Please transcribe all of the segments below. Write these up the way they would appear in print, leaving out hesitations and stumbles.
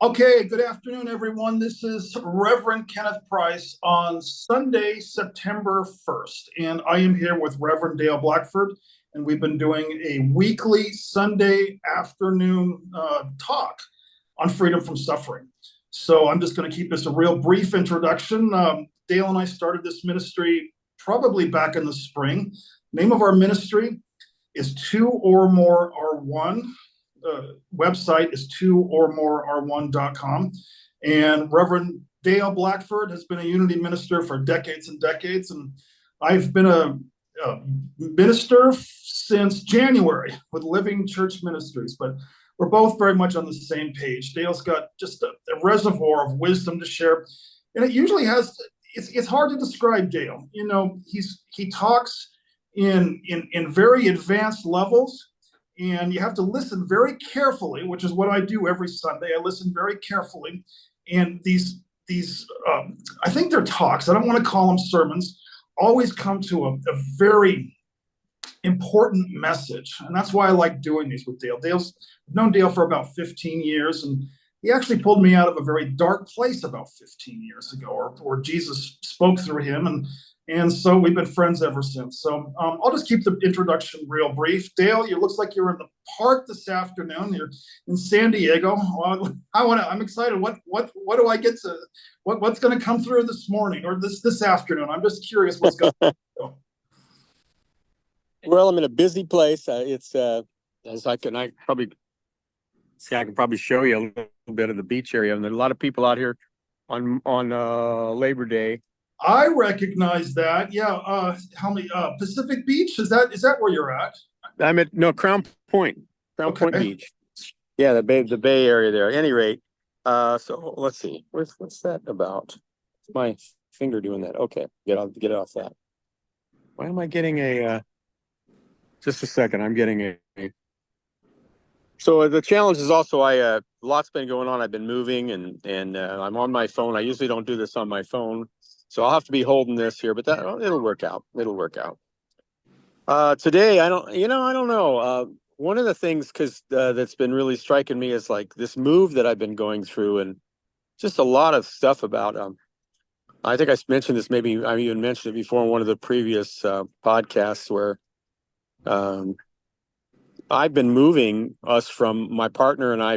Okay, good afternoon, everyone. This is Reverend Kenneth Price on Sunday, September 1st, and I am here with Reverend Dale Blackford, and we've been doing a weekly Sunday afternoon talk on freedom from suffering. So I'm just going to keep this a real brief introduction. Dale and I started this ministry probably back in the spring. Name of our ministry is Two or More Are One. Website is twoormorere1.com. And Reverend Dale Blackford has been a unity minister for decades and decades. And I've been a minister since January with Living Church Ministries, but we're both very much on the same page. Dale's got just a reservoir of wisdom to share. And it usually has, it's hard to describe Dale. You know, he talks in very advanced levels, and you have to listen very carefully, which is what I do every Sunday. I listen very carefully, and these I think they're talks. I don't want to call them sermons. Always come to a very important message, and that's why I like doing these with Dale. I've known Dale for about 15 years, and he actually pulled me out of a very dark place about 15 years ago, or Jesus spoke through him, and so we've been friends ever since. So I'll just keep the introduction real brief. Dale, it looks like you're in the park this afternoon. You're in San Diego. Well, I'm excited. What do I get to? What's going to come through this morning or this afternoon? I'm just curious what's going to. Well, I'm in a busy place. It's as I can probably show you a little bit of the beach area, and there's a lot of people out here on Labor Day. I recognize that. Yeah. How many Pacific Beach? Is that where you're at? I'm at Crown Point Okay. Beach. Yeah, the Bay Area there. At any rate, so let's see. What's that about? It's my finger doing that. Okay, get it off that. Why am I getting a? Just a second. I'm getting a. So the challenge is also lots been going on. I've been moving and I'm on my phone. I usually don't do this on my phone, so I'll have to be holding this here. But it'll work out. It'll work out. Today, I don't know. One of the things that's been really striking me is like this move that I've been going through, and just a lot of stuff about. I think I mentioned this. Maybe I even mentioned it before in one of the previous podcasts where. I've been moving us from my partner and I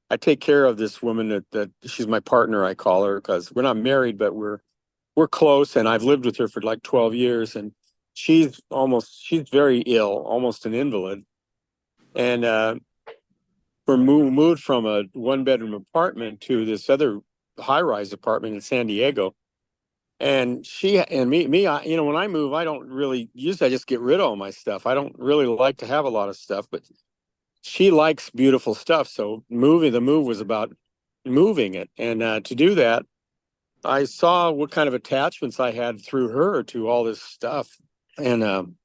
I take care of this woman that she's my partner, I call her, because we're not married, but we're close, and I've lived with her for like 12 years, and she's very ill, almost an invalid. And we're moved from a 1-bedroom apartment to this other high-rise apartment in San Diego. And she and me, when I move, I don't really usually I just get rid of all my stuff. I don't really like to have a lot of stuff, but she likes beautiful stuff. So the move was about moving it. And to do that, I saw what kind of attachments I had through her to all this stuff. And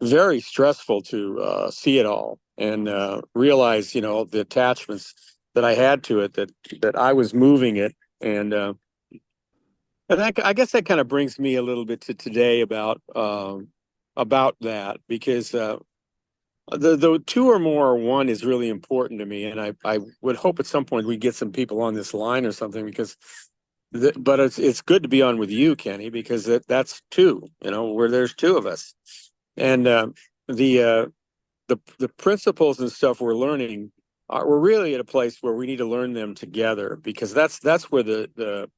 very stressful to see it all and realize, the attachments that I had to it, that I was moving it. And I guess that kind of brings me a little bit to today about that, because the two or more one is really important to me, and I would hope at some point we get some people on this line or something, because but it's good to be on with you, Kenny, because that's two, where there's two of us, and the principles and stuff we're learning we're really at a place where we need to learn them together, because that's where the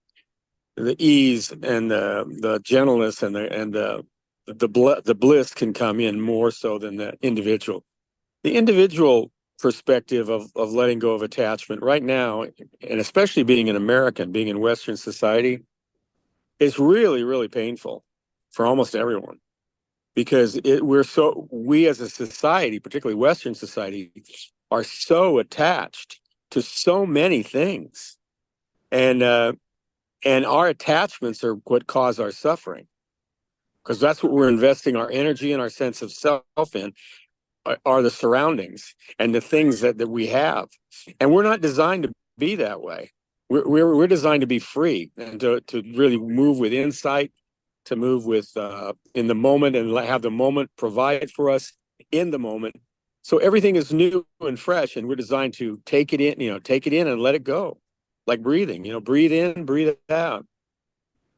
ease and the gentleness and the bliss can come in more so than the individual. The individual perspective of letting go of attachment right now, and especially being an American, being in Western society, is really, really painful for almost everyone, because we as a society, particularly Western society, are so attached to so many things, and our attachments are what cause our suffering, because that's what we're investing our energy and our sense of self in, are the surroundings and the things that we have. And we're not designed to be that way. We're designed to be free and to really move with insight, to move with in the moment, and have the moment provide for us in the moment, So everything is new and fresh, and we're designed to take it in, take it in and let it go, like breathing. Breathe in, breathe out.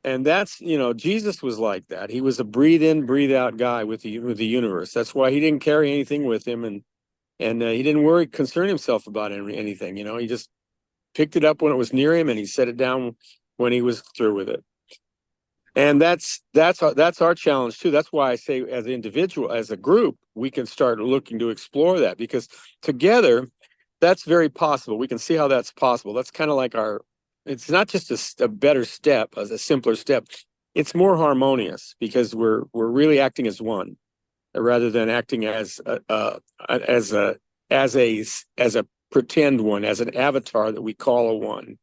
And that's, Jesus was like that. He was a breathe in, breathe out guy with the universe. That's why he didn't carry anything with him, and he didn't concern himself about anything. He just picked it up when it was near him, and he set it down when he was through with it. And that's our challenge too. That's why I say, as an individual, as a group, we can start looking to explore that, because together, that's very possible. We can see how that's possible. That's kind of like it's not just a better step, as a simpler step. It's more harmonious because we're really acting as one, rather than acting as a pretend one, as an avatar that we call a one.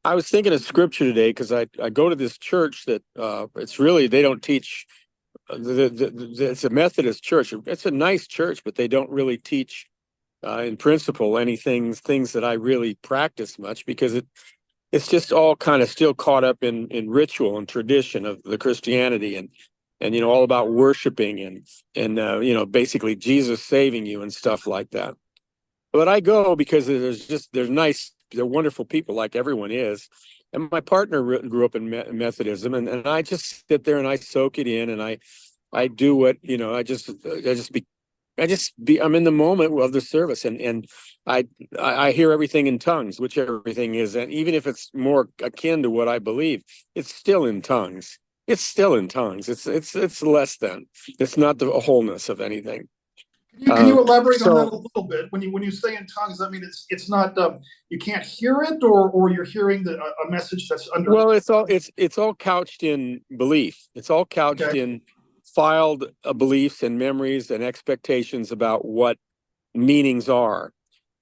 I was thinking of scripture today because I go to this church that they don't teach. It's a Methodist church. It's a nice church, but they don't really teach in principle things that I really practice much, because it's just all kind of still caught up in ritual and tradition of the Christianity, and all about worshiping and basically Jesus saving you and stuff like that. But I go because they're wonderful people, like everyone is. And my partner grew up in Methodism, and I just sit there and I soak it in, and I do what, I'm in the moment of the service, and I hear everything in tongues, which everything is. And even if it's more akin to what I believe, it's still in tongues. It's still in tongues. It's less than. It's not the wholeness of anything. Can you elaborate on that a little bit? When you say in tongues, I mean it's not you can't hear it, or you're hearing a message that's under. Well, it's all couched in belief. It's all couched in filed beliefs and memories and expectations about what meanings are.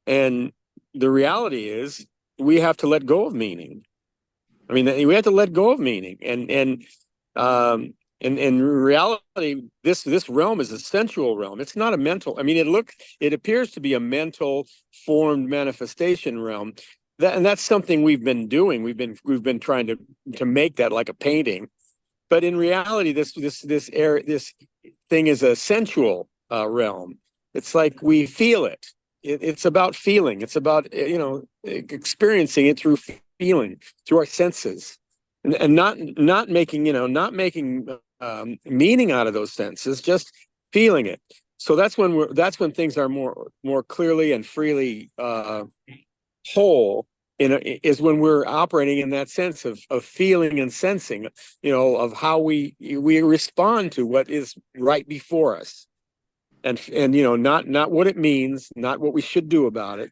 And the reality is, we have to let go of meaning. I mean, we have to let go of meaning, and in reality, this realm is a sensual realm. It's not a mental. I mean, it appears to be a mental formed manifestation realm. And that's something we've been doing. We've been trying to make that like a painting, but in reality, this thing is a sensual realm. It's like we feel it. It's about feeling. It's about experiencing it through feeling, through our senses, and not making meaning out of those senses, just feeling it. So that's when things are more clearly and freely whole. Is when we're operating in that sense of feeling and sensing, of how we respond to what is right before us, and not what it means, not what we should do about it,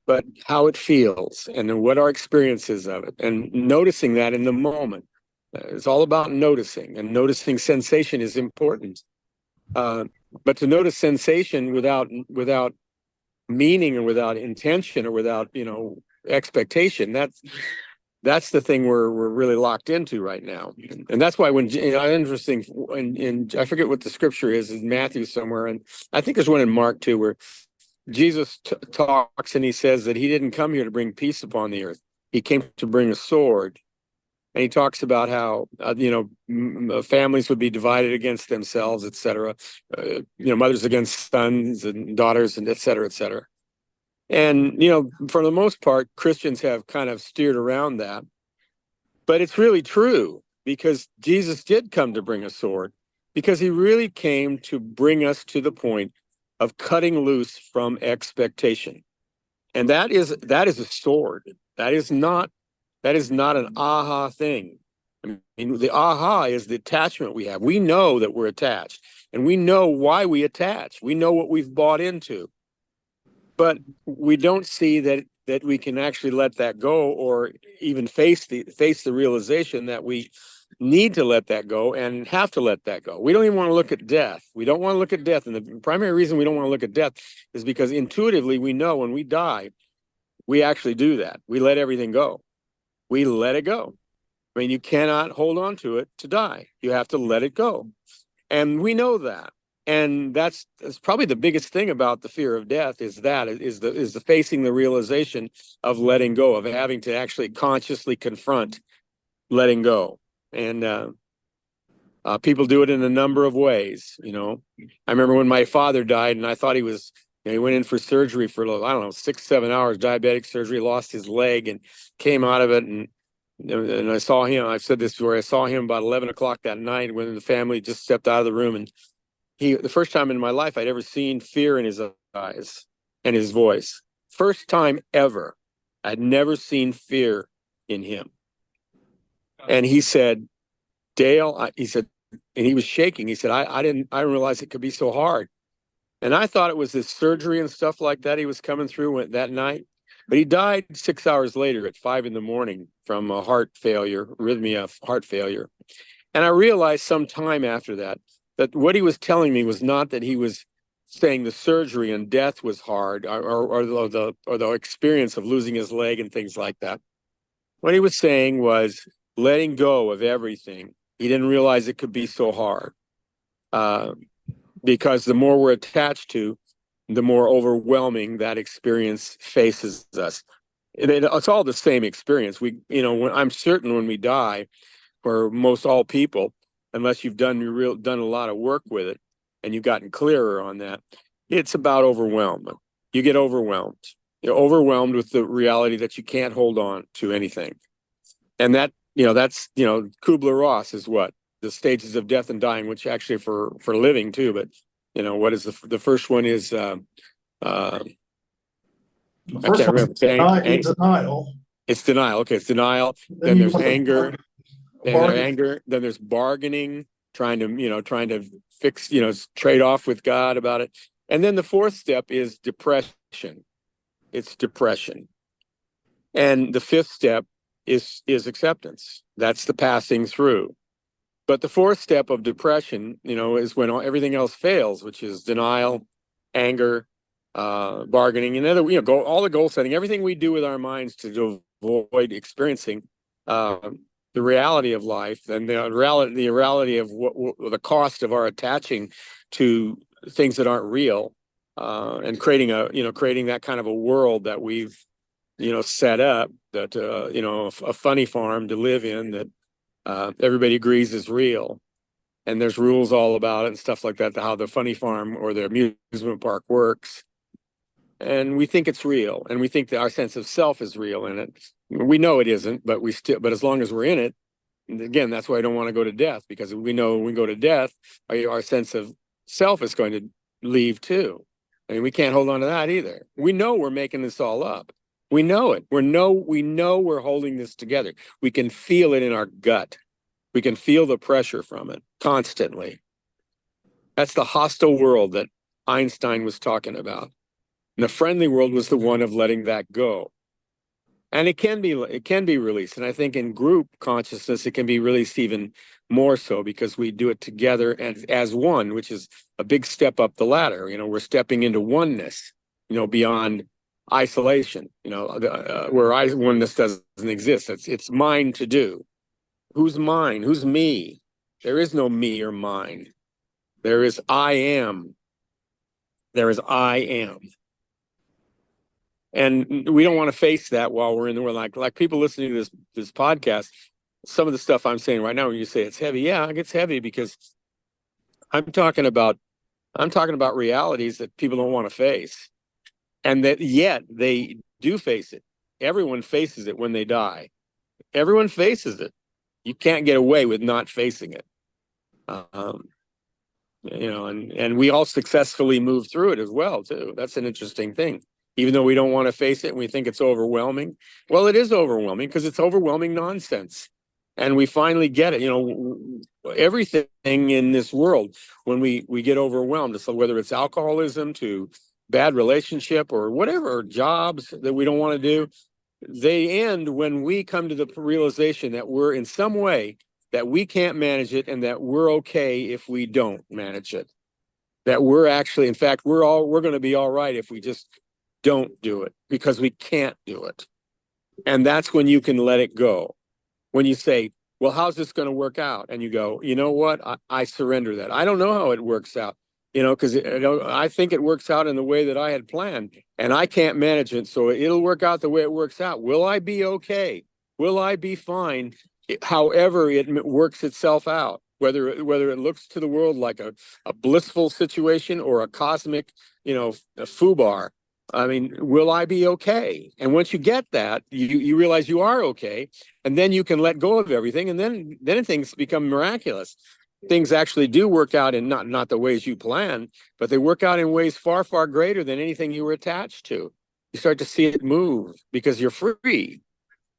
but how it feels and what our experience is of it, and noticing that in the moment. It's all about noticing, and noticing sensation is important. But to notice sensation without meaning, or without intention, or without expectation, that's the thing we're really locked into right now. And that's why interesting, and I forget what the scripture is in Matthew somewhere, and I think there's one in Mark too, where Jesus talks and he says that he didn't come here to bring peace upon the earth. He came to bring a sword. And he talks about how families would be divided against themselves, et cetera. Mothers against sons and daughters, and et cetera, et cetera. And for the most part, Christians have kind of steered around that, but it's really true, because Jesus did come to bring a sword, because he really came to bring us to the point of cutting loose from expectation, and that is a sword. That is not an aha thing. I mean, the aha is the attachment we have. We know that we're attached, and we know why we attach. We know what we've bought into, but we don't see that we can actually let that go, or even face the realization that we need to let that go and have to let that go. We don't even want to look at death. We don't want to look at death. And the primary reason we don't want to look at death is because intuitively we know when we die, we actually do that. We let everything go. We let it go. I mean, you cannot hold on to it to die. You have to let it go. And we know that. And that's probably the biggest thing about the fear of death, is the facing the realization of letting go, of having to actually consciously confront letting go. And People do it in a number of ways. I remember when my father died, and I thought he was. He went in for surgery for, I don't know, 6-7 hours, diabetic surgery, lost his leg, and came out of it. And I saw him. I've said this before. I saw him about 11 o'clock that night when the family just stepped out of the room, and the first time in my life I'd ever seen fear in his eyes and his voice. First time ever. I'd never seen fear in him. And he said, Dale, he said, and he was shaking. He said, I didn't realize it could be so hard. And I thought it was this surgery and stuff like that he was coming through that night. But he died 6 hours later at 5 a.m. from a heart failure, arrhythmia, heart failure. And I realized some time after that what he was telling me was not that he was saying the surgery and death was hard, or the experience of losing his leg and things like that. What he was saying was letting go of everything. He didn't realize it could be so hard, because the more we're attached to, the more overwhelming that experience faces us. It's all the same experience. I'm certain when we die, for most all people, unless you've done a lot of work with it and you've gotten clearer on that, it's about overwhelmed. You get overwhelmed. You're overwhelmed with the reality that you can't hold on to anything. And that's Kubler-Ross is what? The stages of death and dying, which actually for living too, but what is the first one is The I first can't one remember. is denial. It's denial. Okay, it's denial. Then there's anger. Then there's bargaining, trying to fix, trade off with God about it. And then the fourth step is depression. It's depression. And the fifth step is acceptance. That's the passing through. But the fourth step of depression, is when everything else fails, which is denial, anger, bargaining, and all the goal setting, everything we do with our minds to avoid experiencing the reality of life, and the reality of what the cost of our attaching to things that aren't real, and creating that kind of a world that we've set up, that a funny farm to live in that everybody agrees is real, and there's rules all about it and stuff like that, how the funny farm or the amusement park works. And we think it's real, and we think that our sense of self is real in it. We know it isn't, but as long as we're in it, again, that's why I don't want to go to death, because we know when we go to death, our sense of self is going to leave too. I mean, we can't hold on to that either. We know we're making this all up. We know it. We know we're holding this together. We can feel it in our gut. We can feel the pressure from it constantly. That's the hostile world that Einstein was talking about. And the friendly world was the one of letting that go. And it can be released. And I think in group consciousness, it can be released even more so, because we do it together as one, which is a big step up the ladder. We're stepping into oneness, beyond isolation, where oneness doesn't exist. It's mine to do. Who's mine? Who's me? There is no me or mine. There is I am. There is I am. And we don't want to face that while we're in the world. Like people listening to this podcast, some of the stuff I'm saying right now, when you say it's heavy, yeah, it gets heavy, because I'm talking about realities that people don't want to face, and that yet they do face it. Everyone faces it when they die. Everyone faces it. You can't get away with not facing it. And we all successfully move through it as well too. That's an interesting thing. Even though we don't want to face it and we think it's overwhelming. Well, it is overwhelming, because it's overwhelming nonsense. And we finally get it. Everything in this world, when we get overwhelmed, so whether it's alcoholism to bad relationship or whatever, jobs that we don't want to do, they end when we come to the realization that we're in some way that we can't manage it, and that we're okay if we don't manage it. That we're actually, in fact, we're going to be all right if we just don't do it, because we can't do it. And that's when you can let it go. When you say, well, how's this going to work out? And you go, you know what? I surrender that. I don't know how it works out, because I think it works out in the way that I had planned, and I can't manage it. So it'll work out the way it works out. Will I be okay? Will I be fine? However it works itself out. whether it looks to the world like a blissful situation or a cosmic, a foobar. I mean, will I be okay? And once you get that, you realize you are okay, and then you can let go of everything, and then things become miraculous. Things actually do work out in not the ways you plan, but they work out in ways far, far greater than anything you were attached to. You start to see it move because you're free.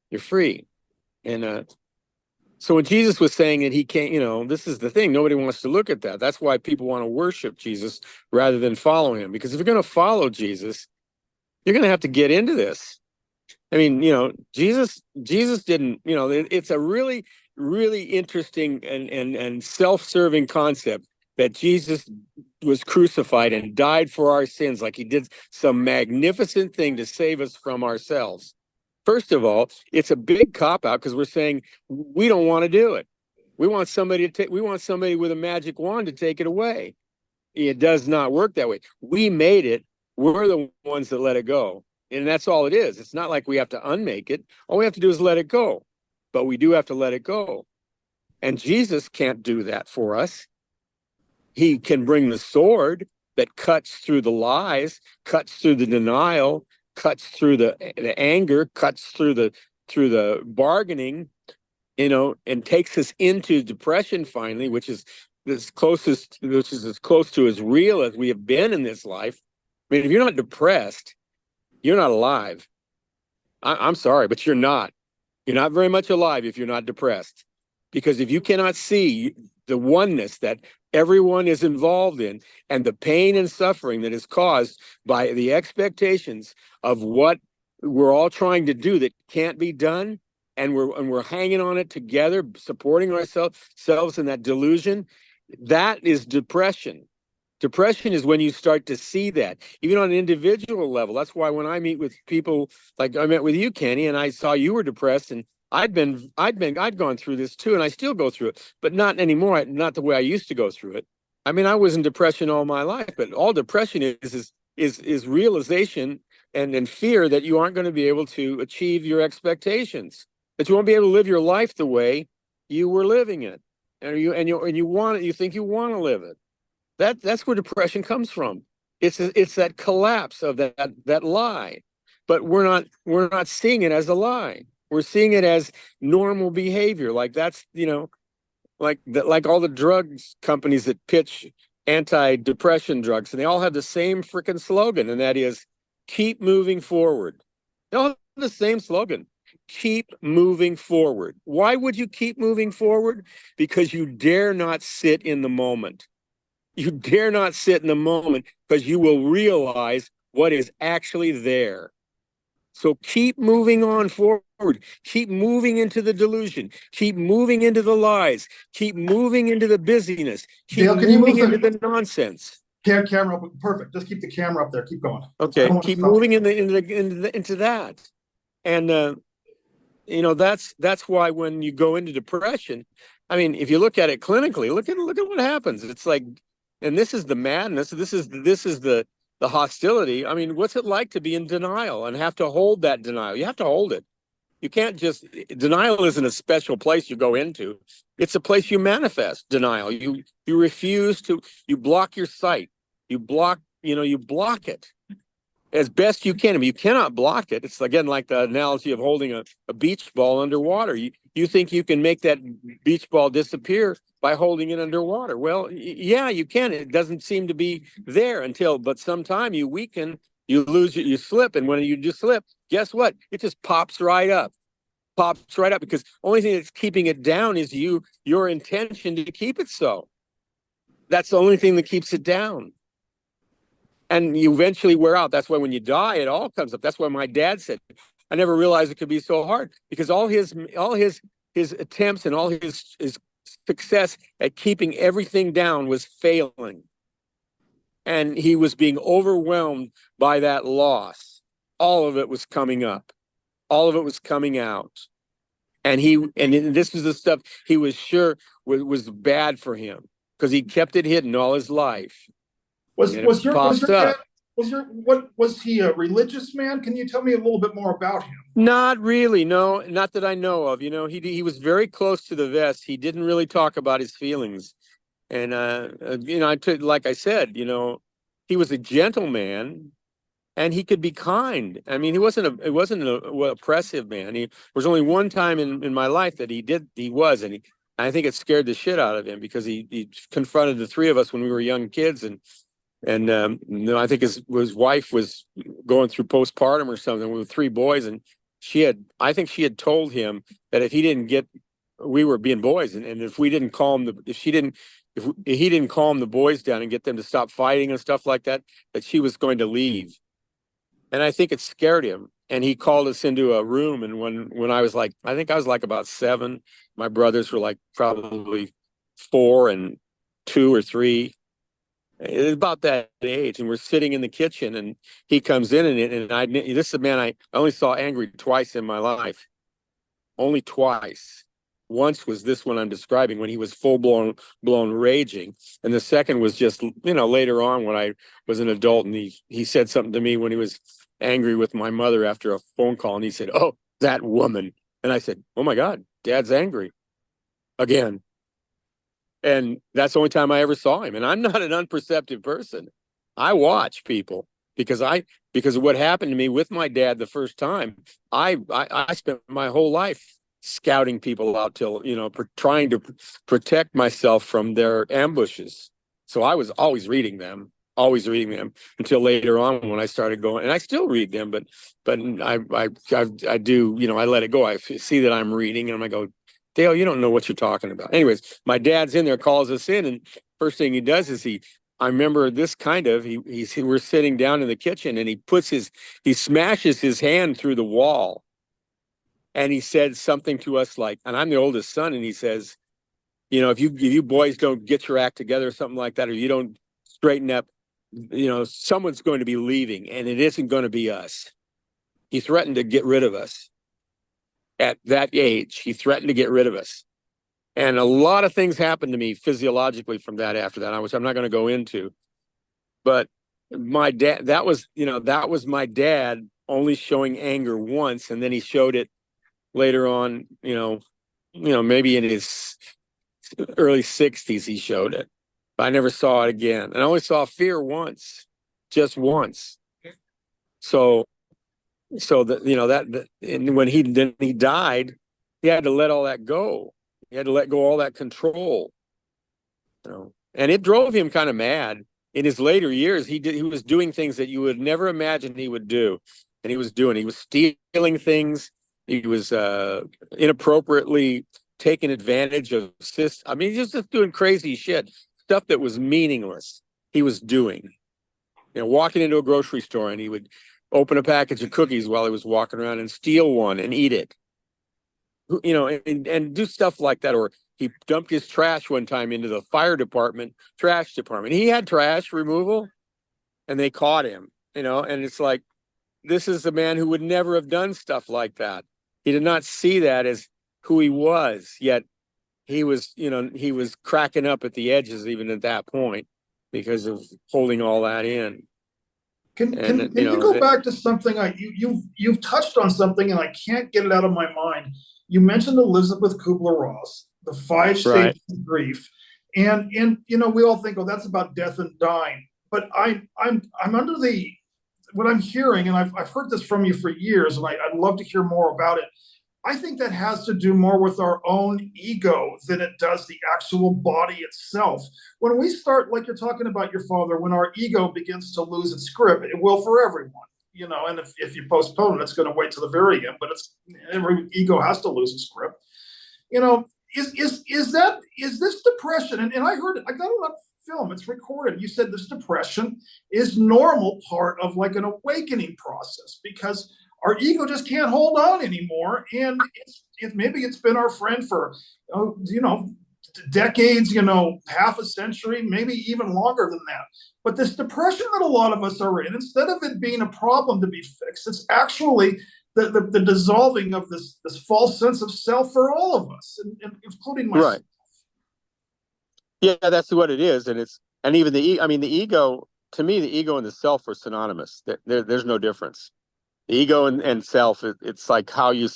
You're free. And so when Jesus was saying that he can't, this is the thing. Nobody wants to look at that. That's why people want to worship Jesus rather than follow him. Because if you're going to follow Jesus, you're going to have to get into this. I mean, Jesus didn't, it's a really, really interesting and self-serving concept that Jesus was crucified and died for our sins, like he did some magnificent thing to save us from ourselves. First of all, it's a big cop-out because we're saying we don't want to do it. We want somebody with a magic wand to take it away. It does not work that way. We made it. We're the ones that let it go. And that's all it is. It's not like we have to unmake it. All we have to do is let it go. But we do have to let it go. And Jesus can't do that for us. He can bring the sword that cuts through the lies, cuts through the denial, cuts through the anger, cuts through the bargaining, and takes us into depression finally, which is as close to as real as we have been in this life. I mean, if you're not depressed, you're not alive. I'm sorry, but you're not. You're not very much alive if you're not depressed. Because if you cannot see the oneness that everyone is involved in and the pain and suffering that is caused by the expectations of what we're all trying to do that can't be done, and we're hanging on it together, supporting ourselves in that delusion, that is depression. Depression is when you start to see that, even on an individual level. That's why when I meet with people, like I met with you, Kenny, and I saw you were depressed, and I'd gone through this too, and I still go through it, but not anymore. Not the way I used to go through it. I mean, I was in depression all my life, but all depression is realization and fear that you aren't going to be able to achieve your expectations, that you won't be able to live your life the way you were living it, and you think you want to live it. That's where depression comes from. It's that collapse of that lie, but we're not seeing it as a lie. We're seeing it as normal behavior. Like that's like all the drugs companies that pitch anti-depression drugs, and they all have the same freaking slogan, and that is keep moving forward. They all have the same slogan. Keep moving forward. Why would you keep moving forward? Because you dare not sit in the moment. You dare not sit in the moment because you will realize what is actually there. So keep moving on forward. Keep moving into the delusion. Keep moving into the lies. Keep moving into the business. Keep Dale, can you moving move into the nonsense. camera up? Perfect. Just keep the camera up there. Keep going. Okay, keep moving into that. And that's why when you go into depression, I mean, if you look at it clinically, look at what happens. It's like, and this is the madness. This is the hostility. I mean, what's it like to be in denial and have to hold that denial? You have to hold it. You can't just, denial isn't a special place you go into. It's a place you manifest denial. You refuse to, you block your sight. You block it as best you can. I mean, you cannot block it. It's again like the analogy of holding a beach ball underwater. You think you can make that beach ball disappear by holding it underwater. Well, yeah, you can. It doesn't seem to be there but sometime you weaken, you lose it, you slip. And when you just slip, guess what? It just pops right up because only thing that's keeping it down is your intention to keep it so. That's the only thing that keeps it down. And you eventually wear out. That's why when you die, it all comes up. That's why my dad said, I never realized it could be so hard, because all his attempts and all his success at keeping everything down was failing. And he was being overwhelmed by that loss. All of it was coming up. All of it was coming out. And this was the stuff he was sure was bad for him because he kept it hidden all his life. Was your dad What was he, a religious man? Can you tell me a little bit more about him? Not really, no, not that I know of. He was very close to the vest. He didn't really talk about his feelings. And like I said, he was a gentleman and he could be kind. I mean, he wasn't a well, oppressive man. There was only one time in my life that he was, and I think it scared the shit out of him because he confronted the three of us when we were young kids, and I think his wife was going through postpartum or something with three boys, and I think she had told him that if he didn't get, we were being boys, and if we didn't calm the, if she didn't, if he didn't calm the boys down and get them to stop fighting and stuff like that, that she was going to leave. And I think it scared him. And he called us into a room. And when I was like, I think I was like about 7, my brothers were like probably 4 and 2 or 3. It was about that age. And we're sitting in the kitchen and he comes in this is a man I only saw angry twice in my life. Only twice. Once was this one I'm describing when he was blown raging. And the second was just, later on when I was an adult and he said something to me when he was angry with my mother after a phone call. And he said, "Oh, that woman." And I said, "Oh my God, Dad's angry again." And that's the only time I ever saw him. And I'm not an unperceptive person. I watch people because of what happened to me with my dad the first time. I spent my whole life scouting people out till, trying to protect myself from their ambushes. So I was always reading them until later on when I started going, and I still read them, but I do, I let it go. I see that I'm reading and I go, "Dale, you don't know what you're talking about." Anyways, my dad's in there, calls us in, and first thing he does is I remember this we're sitting down in the kitchen and he smashes his hand through the wall. And he said something to us like, and I'm the oldest son, and he says, if you boys don't get your act together or something like that, or you don't straighten up, someone's going to be leaving and it isn't going to be us. He threatened to get rid of us. At that age, he threatened to get rid of us. And a lot of things happened to me physiologically from that after that, which I'm not going to go into. But my dad, that was my dad only showing anger once, and then he showed it later on, maybe in his early 60s, he showed it. I never saw it again. And I only saw fear once, just once. So that and when he died, he had to let all that go. He had to let go all that control. And it drove him kind of mad. In his later years, he was doing things that you would never imagine he would do. And he was stealing things. He was inappropriately taking advantage of I mean, he was just doing crazy shit, stuff that was meaningless. He was doing, walking into a grocery store and he would open a package of cookies while he was walking around and steal one and eat it, and do stuff like that. Or he dumped his trash one time into the fire department trash department. He had trash removal and they caught him, and it's like, this is a man who would never have done stuff like that. He did not see that as who he was, yet he was cracking up at the edges even at that point because of holding all that in. Can you go back to something you've touched on something and I can't get it out of my mind. You mentioned Elizabeth Kubler-Ross, the 5 stages of grief, and we all think, oh, that's about death and dying. But I'm under what I'm hearing, and I've heard this from you for years, and I'd love to hear more about it. I think that has to do more with our own ego than it does the actual body itself. When we start, like you're talking about your father, when our ego begins to lose its grip, it will for everyone, and if you postpone it, it's going to wait to the very end, but every ego has to lose its grip. Is this depression? And I heard it, I got it on film, it's recorded. You said this depression is normal part of like an awakening process because our ego just can't hold on anymore, and maybe it's been our friend for decades, half a century, maybe even longer than that. But this depression that a lot of us are in, instead of it being a problem to be fixed, it's actually the dissolving of this false sense of self for all of us, including myself. Right. Yeah, that's what it is, and even the ego. to me, the ego and the self are synonymous. There's no difference. The ego and self, it's like how you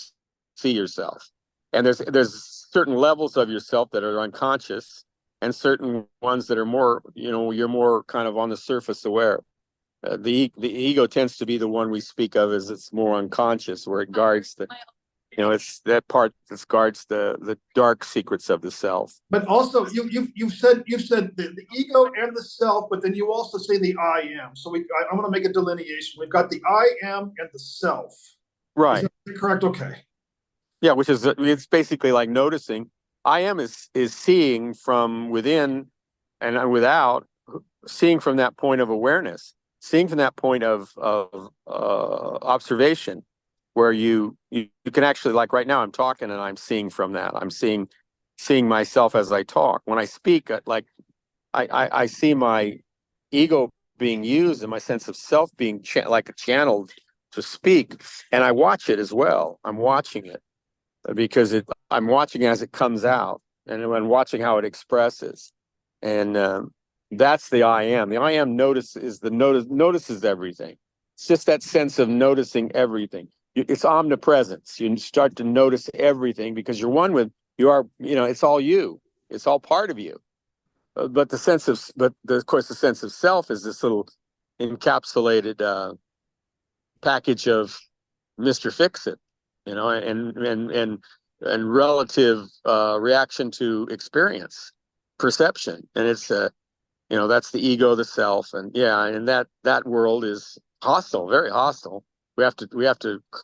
see yourself. And there's certain levels of yourself that are unconscious, and certain ones that are more, you're more kind of on the surface aware. The ego tends to be the one we speak of as it's more unconscious, where it guards it's that part that guards the dark secrets of the self. But also, you've said the ego and the self, but then you also say the I am. So I'm going to make a delineation. We've got the I am and the self. Right. Is that correct? Okay. Yeah, which is it's basically like noticing. I am is seeing from within and without, seeing from that point of awareness, seeing from that point of observation, where you can actually, like right now I'm talking and I'm seeing from that. I'm seeing myself as I talk. When I speak, like I see my ego being used and my sense of self being like channeled to speak, and I watch it as well. I'm watching it because I'm watching as it comes out, and I'm watching how it expresses, and that's the I am. The I am notices everything. It's just that sense of noticing everything. It's omnipresence. You start to notice everything because you're one with, it's all you. It's all part of you. But of course, the sense of self is this little encapsulated package of Mr. Fix-It, and relative reaction to experience, perception, and it's that's the ego, the self, and that world is hostile, very hostile. We have to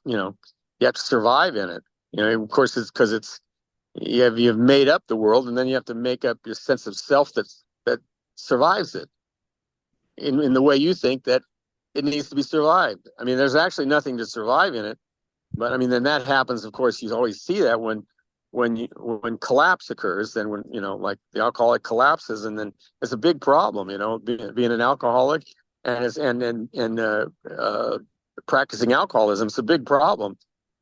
you have to survive in it. Of course, it's because you've made up the world, and then you have to make up your sense of self that survives it in the way you think that it needs to be survived. I mean, there's actually nothing to survive in it. But I mean, then that happens. Of course, you always see that when collapse occurs, then when like the alcoholic collapses, and then it's a big problem. Being an alcoholic and practicing alcoholism, it's a big problem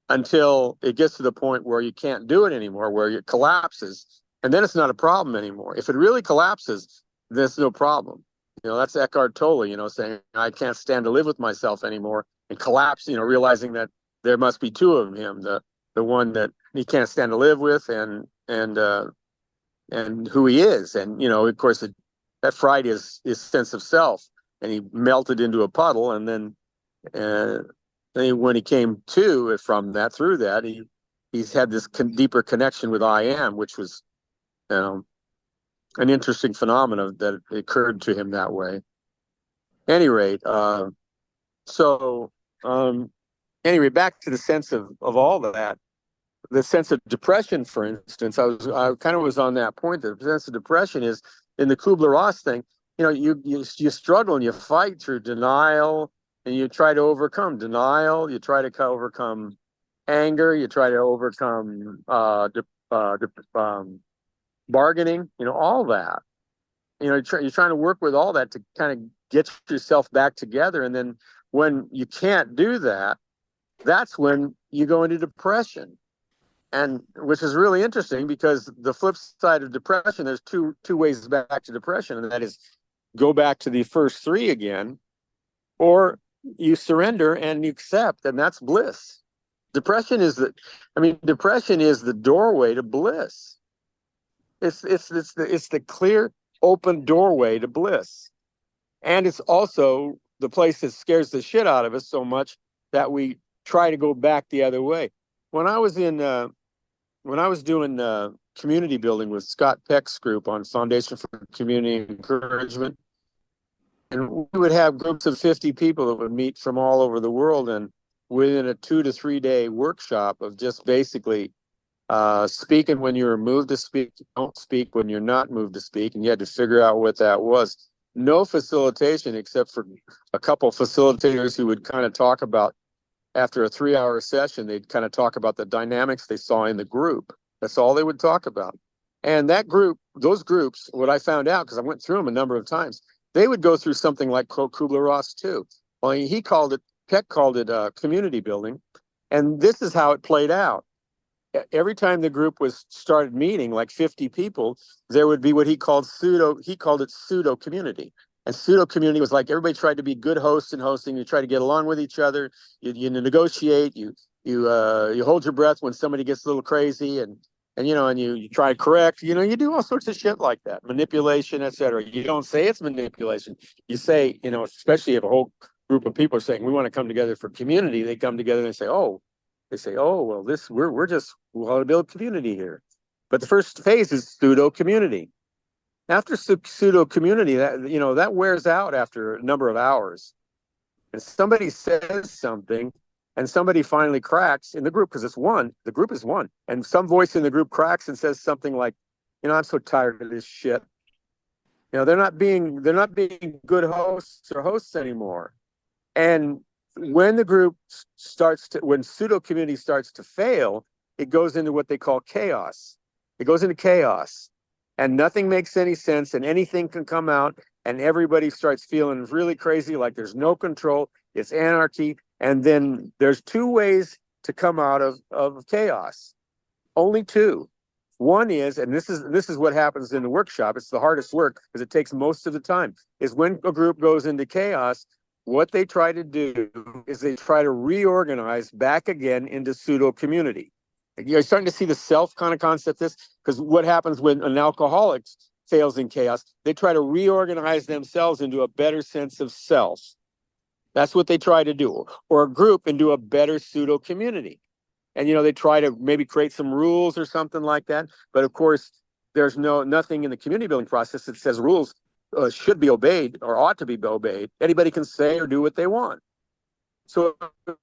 until it gets to the point where you can't do it anymore, where it collapses, and then it's not a problem anymore. If it really collapses, there's no problem. That's Eckhart Tolle, saying I can't stand to live with myself anymore, and collapse. Realizing that there must be two of him, the one that he can't stand to live with, and who he is, and of course that fried his sense of self, and he melted into a puddle, and then when he came to it from that, through that, he's had this deeper connection with I am, which was an interesting phenomenon that occurred to him that way. At any rate, anyway, back to the sense of all of that, the sense of depression, for instance, I kind of was on that point. The sense of depression is in the Kubler-Ross thing. You struggle and you fight through denial, and you try to overcome denial. You try to overcome anger. You try to overcome bargaining. All that. You're trying to work with all that to kind of get yourself back together, and then when you can't do that, that's when you go into depression, and which is really interesting, because the flip side of depression, there's two ways back to depression, and that is go back to the first three again, or you surrender and you accept, and that's bliss. Depression is the doorway to bliss. It's the clear, open doorway to bliss, and it's also the place that scares the shit out of us so much that we try to go back the other way. When I was doing community building with Scott Peck's group on Foundation for Community Encouragement, and we would have groups of 50 people that would meet from all over the world, and within a 2 to 3 day workshop of just basically speaking when you're moved to speak, don't speak when you're not moved to speak, and you had to figure out what that was. No facilitation except for a couple facilitators who would kind of talk about, after a 3-hour session, they'd kind of talk about the dynamics they saw in the group. That's all they would talk about. And those groups, what I found out, because I went through them a number of times, they would go through something like Kubler-Ross too. Well, Peck called it community building. And this is how it played out. Every time the group started meeting, like 50 people, there would be what he called it pseudo community. And pseudo community was like everybody tried to be good hosts and hosting. You try to get along with each other. You negotiate. You hold your breath when somebody gets a little crazy, and you try to correct. You do all sorts of shit like that, manipulation, etc. You don't say it's manipulation. You say, especially if a whole group of people are saying we want to come together for community, they come together and say, oh, well, we want to build community here. But the first phase is pseudo community. After pseudo community, that wears out after a number of hours. And somebody says something, and somebody finally cracks in the group because the group is one. And some voice in the group cracks and says something like, I'm so tired of this shit. They're not being good hosts or hosts anymore. And when when pseudo community starts to fail, it goes into what they call chaos. It goes into chaos, and nothing makes any sense, and anything can come out, and everybody starts feeling really crazy, like there's no control. It's anarchy. And then there's two ways to come out of chaos. Only two. One is, and this is what happens in the workshop. It's the hardest work because it takes most of the time, is when a group goes into chaos, what they try to do is they try to reorganize back again into pseudo community. You're starting to see the self kind of concept this, because what happens when an alcoholic fails in chaos, they try to reorganize themselves into a better sense of self. That's what they try to do, or a group into a better pseudo community. And they try to maybe create some rules or something like that. But of course, there's nothing in the community building process that says rules should be obeyed or ought to be obeyed. Anybody can say or do what they want. So it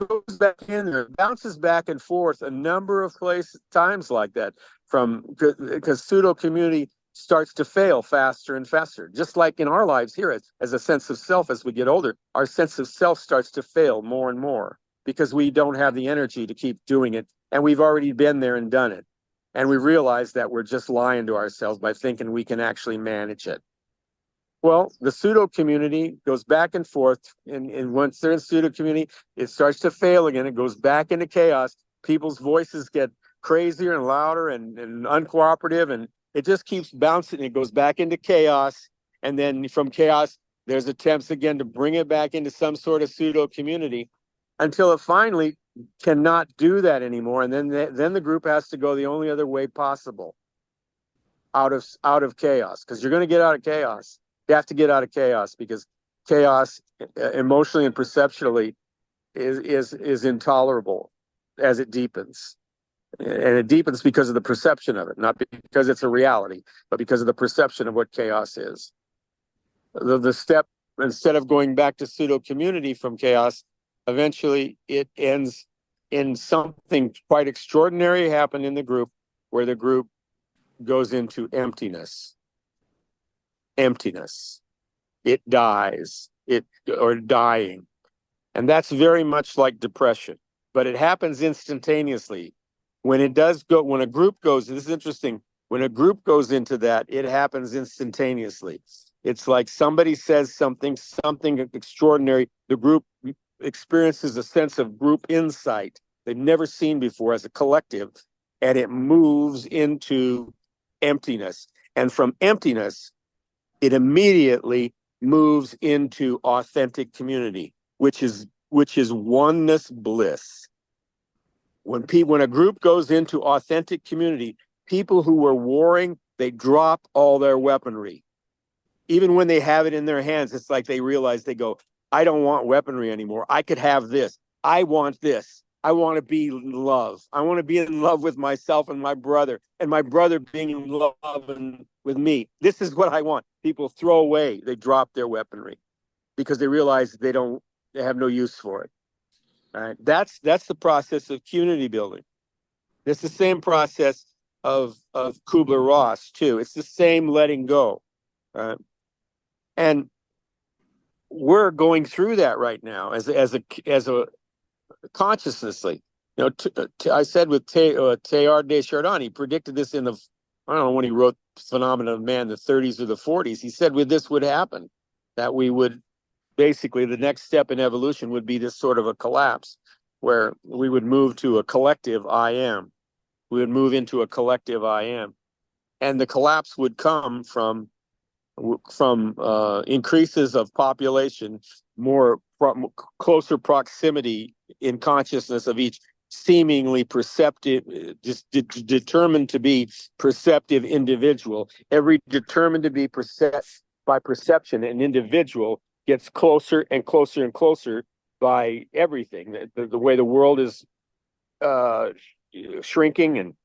goes back in there, bounces back and forth a number of times like that, because pseudo community starts to fail faster and faster. Just like in our lives here, as a sense of self, as we get older, our sense of self starts to fail more and more because we don't have the energy to keep doing it. And we've already been there and done it. And we realize that we're just lying to ourselves by thinking we can actually manage it. Well, the pseudo community goes back and forth. And once they're in pseudo community, it starts to fail again. It goes back into chaos. People's voices get crazier and louder and uncooperative. And it just keeps bouncing. It goes back into chaos. And then from chaos, there's attempts again to bring it back into some sort of pseudo community until it finally cannot do that anymore. And then the group has to go the only other way possible, out of chaos, because you're going to get out of chaos. You have to get out of chaos because chaos, emotionally and perceptually, is intolerable as it deepens. And it deepens because of the perception of it, not because it's a reality, but because of the perception of what chaos is. The step, instead of going back to pseudo community from chaos, eventually it ends in something quite extraordinary happen in the group, where the group goes into emptiness. It dies, or dying. And that's very much like depression, but it happens instantaneously. When a group goes, this is interesting, when a group goes into that, it happens instantaneously. It's like somebody says something extraordinary. The group experiences a sense of group insight they've never seen before as a collective, and it moves into emptiness. And from emptiness, it immediately moves into authentic community, which is oneness bliss. When a group goes into authentic community, people who were warring, they drop all their weaponry. Even when they have it in their hands, it's like they realize, they go, I don't want weaponry anymore. I could have this. I want this. I want to be in love. I want to be in love with myself and my brother being in love with me. This is what I want. People throw away, they drop their weaponry because they realize they have no use for it. All right. That's the process of community building. It's the same process of Kubler-Ross too. It's the same letting go. And we're going through that right now as a consciously. I said with Teilhard de Chardin, he predicted this I don't know when he wrote Phenomenon of Man, the 30s or the 40s. He said this would happen, that we would basically, the next step in evolution would be this sort of a collapse where we would move to a collective I am. We would move into a collective I am. And the collapse would come from from increases of population, closer proximity in consciousness of each seemingly perceptive, just determined to be perceptive individual. Every determined to be by perception, an individual gets closer and closer and closer by everything. The way the world is shrinking,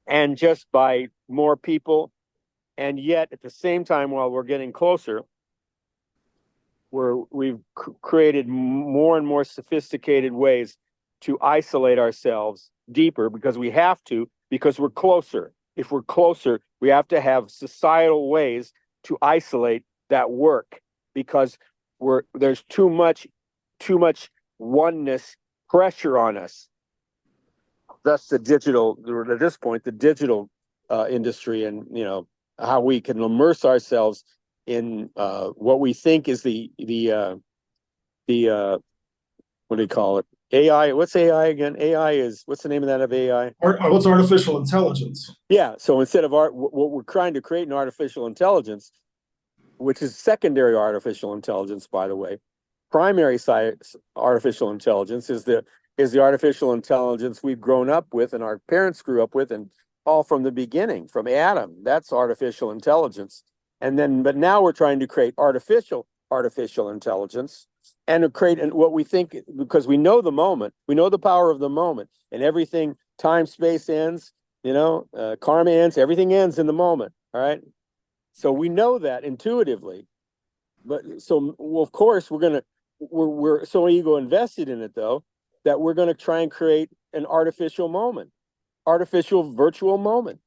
and just by more people. And yet, at the same time, while we're getting closer, we've created more and more sophisticated ways to isolate ourselves deeper, because we have to, because we're closer. If we're closer, we have to have societal ways to isolate that work, because there's too much oneness pressure on us. Thus, at this point, the digital industry, and how we can immerse ourselves in what we think is the what do you call it? AI. What's AI again? AI is, what's the name of that of AI? What's artificial intelligence? Yeah. So instead of what we're trying to create in artificial intelligence, which is secondary artificial intelligence, by the way, primary science artificial intelligence is the artificial intelligence we've grown up with and our parents grew up with, and all from the beginning, from Adam. That's artificial intelligence. But now we're trying to create artificial intelligence, and to create what we think, because we know the moment, we know the power of the moment, and everything, time, space ends, karma ends, everything ends in the moment. All right. So we know that intuitively, but of course we're so ego invested in it, though, that we're going to try and create an artificial virtual moment.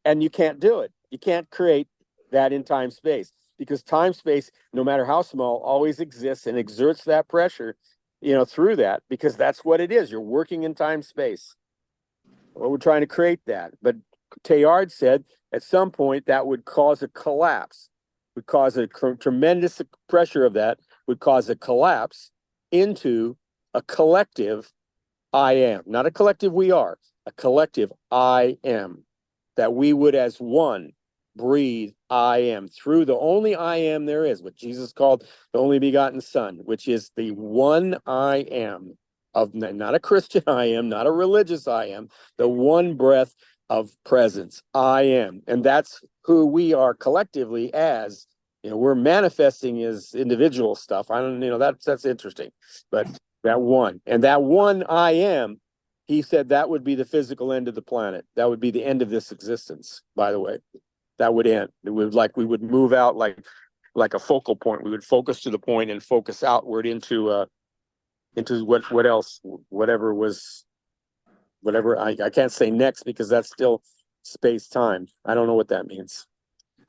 And you can't do it. You can't create that in time space, because time space, no matter how small, always exists and exerts that pressure, through that, because that's what it is. You're working in time space. Well, we're trying to create that. But Teilhard said at some point that would cause a collapse, would cause a tremendous pressure of that, would cause a collapse into a collective I am, not a collective we are, a collective I am, that we would as one breathe I am through the only I am there is, what Jesus called the only begotten Son, which is the one I am, of not a Christian I am, not a religious I am, the one breath of presence I am. And that's who we are collectively as, we're manifesting as individual stuff. I don't, that's interesting, but that one I am, he said that would be the physical end of the planet. That would be the end of this existence, by the way. That would end. It would, we would move out like a focal point. We would focus to the point and focus outward into what else, whatever I can't say next, because that's still space time. I don't know what that means.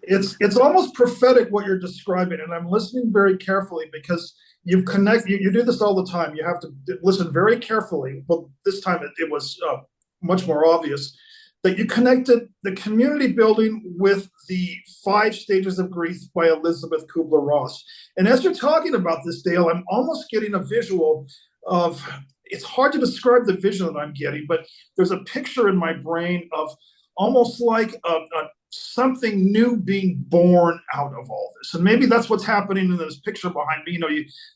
It's almost prophetic what you're describing, and I'm listening very carefully, because you do this all the time. You have to listen very carefully. Well, this time it was much more obvious that you connected the community building with the 5 Stages of Grief by Elizabeth Kubler-Ross. And as you're talking about this, Dale, I'm almost getting a visual of, it's hard to describe the vision that I'm getting, but there's a picture in my brain of almost like something new being born out of all this. And maybe that's what's happening in this picture behind me.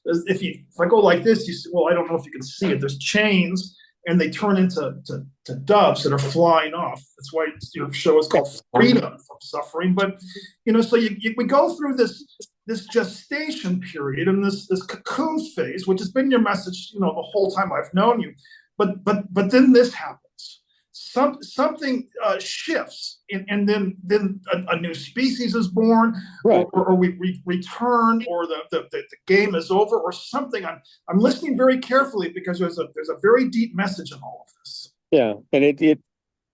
If I go like this, you see, well, I don't know if you can see it. There's chains, and they turn into doves that are flying off. That's why your show is called Freedom from Suffering. But so we go through this gestation period and this cocoon phase, which has been your message, the whole time I've known you. But then this happens. Something shifts, and then a new species is born, right? or we return, or the game is over, or something. I'm listening very carefully, because there's a very deep message in all of this. Yeah, and it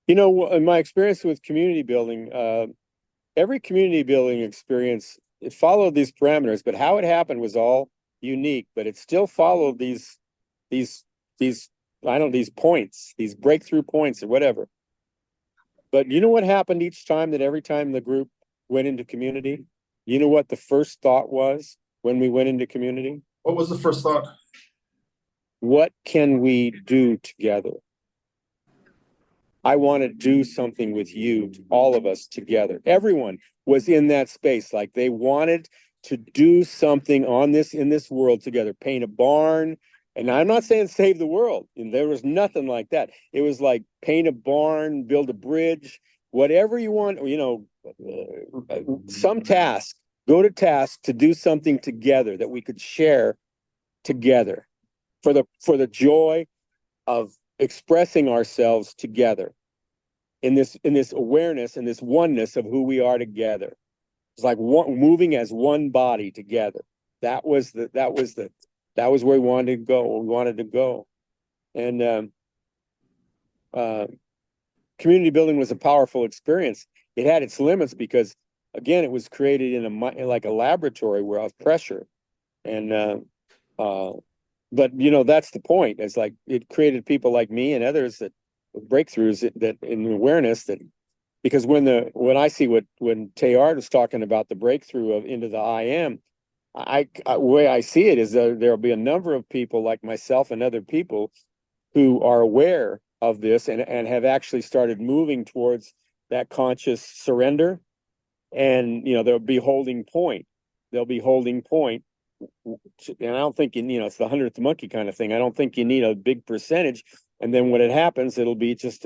in my experience with community building, every community building experience, it followed these parameters, but how it happened was all unique. But it still followed these these points, these breakthrough points or whatever. But you know what happened each time, that every time the group went into community, you know what the first thought was when we went into community? What was the first thought? What can we do together? I want to do something with you, all of us together. Everyone was in that space. Like they wanted to do something in this world together, paint a barn. And I'm not saying save the world. And there was nothing like that. It was like paint a barn, build a bridge, whatever you want, some task, go to task to do something together that we could share together for the joy of expressing ourselves together in this awareness and this oneness of who we are together. It's like moving as one body together. That was where we wanted to go. We wanted to go, and community building was a powerful experience. It had its limits because, again, it was created in a laboratory where of pressure, and but that's the point. It's like it created people like me and others that breakthroughs that in awareness that because when I see when Teilhard was talking about the breakthrough of into the I am, the way I see it is there'll be a number of people like myself and other people who are aware of this and have actually started moving towards that conscious surrender, and there'll be holding point. They'll be holding point, and I don't think it's the 100th monkey kind of thing. I don't think you need a big percentage, and then when it happens, it'll just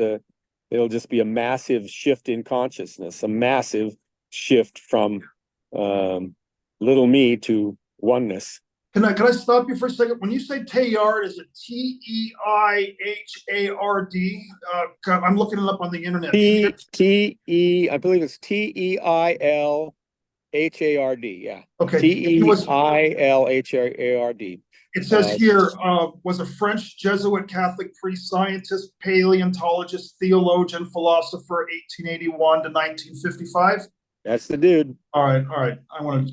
be a massive shift in consciousness, a massive shift from little me to oneness. Can I stop you for a second? When you say Teilhard, is it Teihard? I'm looking it up on the internet. I believe it's Teilhard. Yeah. Okay. Teilhard. It says here, was a French Jesuit Catholic priest, scientist, paleontologist, theologian, philosopher, 1881 to 1955. That's the dude. All right. I want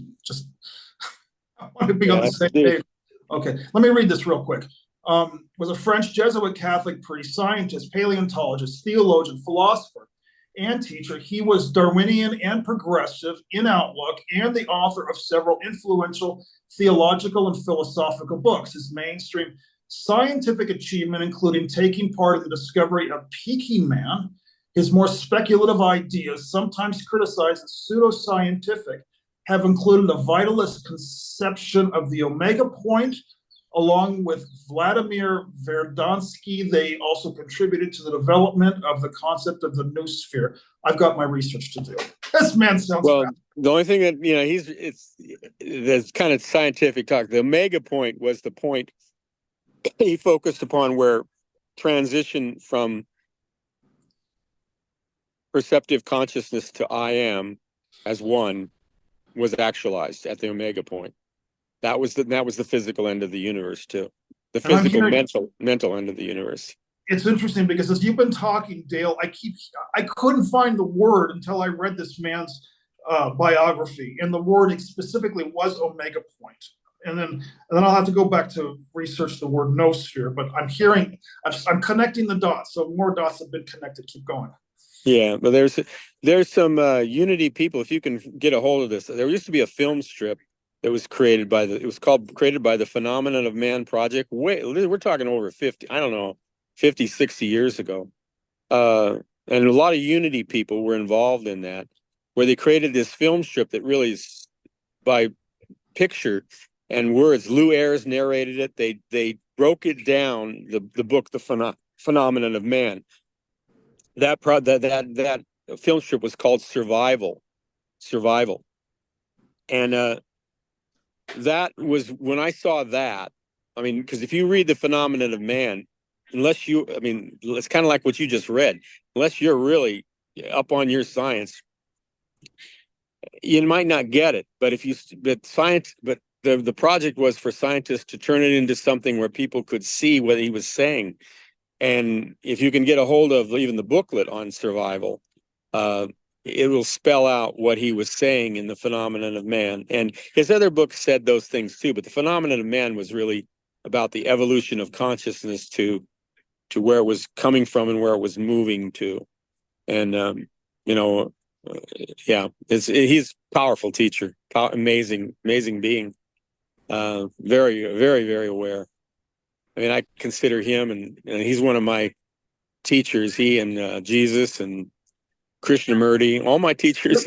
to be on the same page. Okay, let me read this real quick. Was a French Jesuit Catholic priest, scientist, paleontologist, theologian, philosopher, and teacher. He was Darwinian and progressive in outlook and the author of several influential theological and philosophical books. His mainstream scientific achievement, including taking part in the discovery of Peking Man, his more speculative ideas, sometimes criticized as pseudoscientific, have included a vitalist conception of the omega point. Along with Vladimir Verdansky, they also contributed to the development of the concept of the new sphere. I've got my research to do. This man sounds well. The only thing that there's kind of scientific talk. The omega point was the point he focused upon where transition from perceptive consciousness to I am as one was actualized at the omega point. That was the physical end of the universe too. The physical mental end of the universe. It's interesting because as you've been talking, Dale, I couldn't find the word until I read this man's biography, and the word specifically was omega point. And then I'll have to go back to research the word noosphere, but I'm connecting the dots. So more dots have been connected. Keep going. Yeah, but there's some Unity people. If you can get a hold of this, there used to be a film strip that was created by the Phenomenon of Man Project. We're talking over 50, I don't know, 50, 60 years ago. And a lot of Unity people were involved in that, where they created this film strip that really is by picture and words. Lou Ayres narrated it. They broke it down, the book, The Phenomenon of Man. That film strip was called Survival. And that was when I saw that. I mean, because if you read The Phenomenon of Man, it's kind of like what you just read. Unless you're really up on your science, you might not get it. But the project was for scientists to turn it into something where people could see what he was saying. And if you can get a hold of even the booklet on survival, it will spell out what he was saying in The Phenomenon of Man. And his other books said those things too, but The Phenomenon of Man was really about the evolution of consciousness to where it was coming from and where it was moving to. And, he's a powerful teacher, amazing being, very, very, very aware. I mean, I consider him, and he's one of my teachers, he and Jesus and Krishnamurti, all my teachers,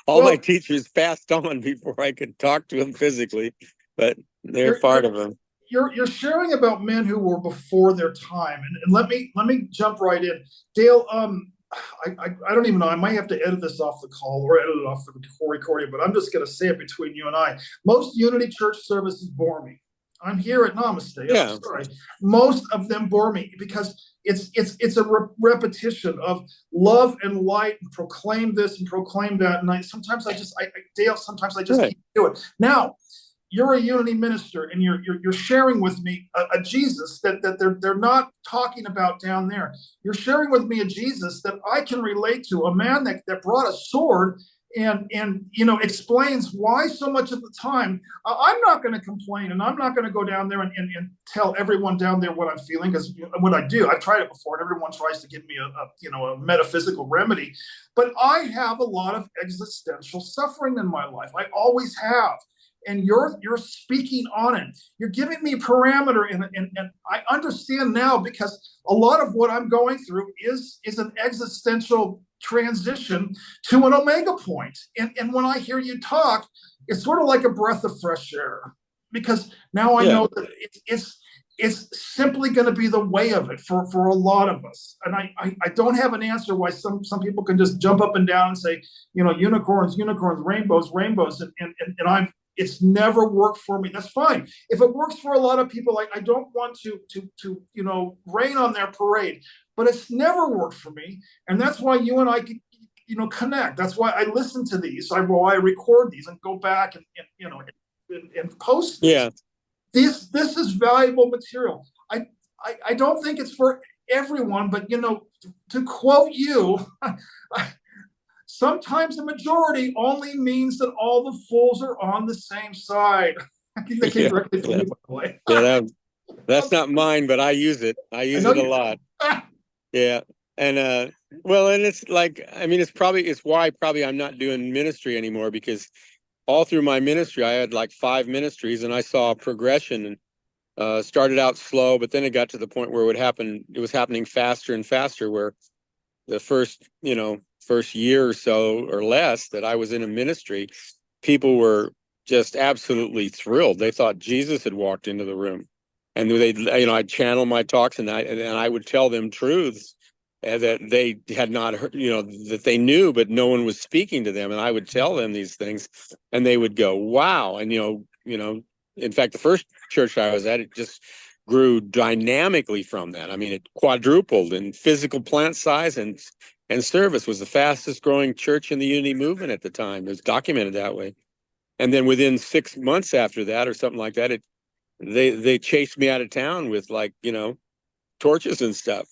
all my Well, teachers passed on before I could talk to them physically, but they're you're part you're of them. you're sharing about men who were before their time, and let me jump right in, Dale. I don't even know. I might have to edit this off the call or edit it off the recording, but I'm just going to say it between you and I. Most Unity Church services bore me. I'm here at Namaste. I'm Yeah, sorry. Most of them bore me because it's a repetition of love and light and proclaim this and proclaim that. And Dale, sometimes I just right. can't do it. Now, you're a unity minister and you're sharing with me a Jesus that they're not talking about down there. You're sharing with me a Jesus that I can relate to, a man that brought a sword and explains why so much of the time I'm not going to complain and I'm not going to go down there and tell everyone down there what I'm feeling, because what I do, I've tried it before and everyone tries to give me a metaphysical remedy, but I have a lot of existential suffering in my life. I always have, and you're speaking on it. You're giving me parameter, and I understand now, because a lot of what I'm going through is an existential transition to an omega point. And when I hear you talk, it's sort of like a breath of fresh air, because now I Yeah, know that it's simply going to be the way of it for a lot of us. And I don't have an answer why some people can just jump up and down and say, unicorns, rainbows, and it's never worked for me. That's fine. If it works for a lot of people, I don't want to rain on their parade, but it's never worked for me. And that's why you and I connect. That's why I listen to these. I record these and go back and post yeah, this is valuable material. I don't think it's for everyone, but to quote you, sometimes the majority only means that all the fools are on the same side. I think that came yeah, directly from yeah, you, by the way. yeah. That's not mine, but I use it. I I use know it a you. lot. Yeah. And well, and it's like, I mean, it's why probably I'm not doing ministry anymore, because all through my ministry I had like 5 ministries, and I saw a progression, and started out slow, but then it got to the point where it was happening faster and faster, where the first year or so or less that I was in a ministry, people were just absolutely thrilled. They thought Jesus had walked into the room, and I'd channel my talks, and I would tell them truths that they had not heard, that they knew, but no one was speaking to them. And I would tell them these things, and they would go, "Wow!" And in fact, the first church I was at, it just grew dynamically from that. I mean, it quadrupled in physical plant size and service. Was the fastest growing church in the Unity movement at the time. It was documented that way. And then within 6 months after that, or something like that, they chased me out of town with torches and stuff.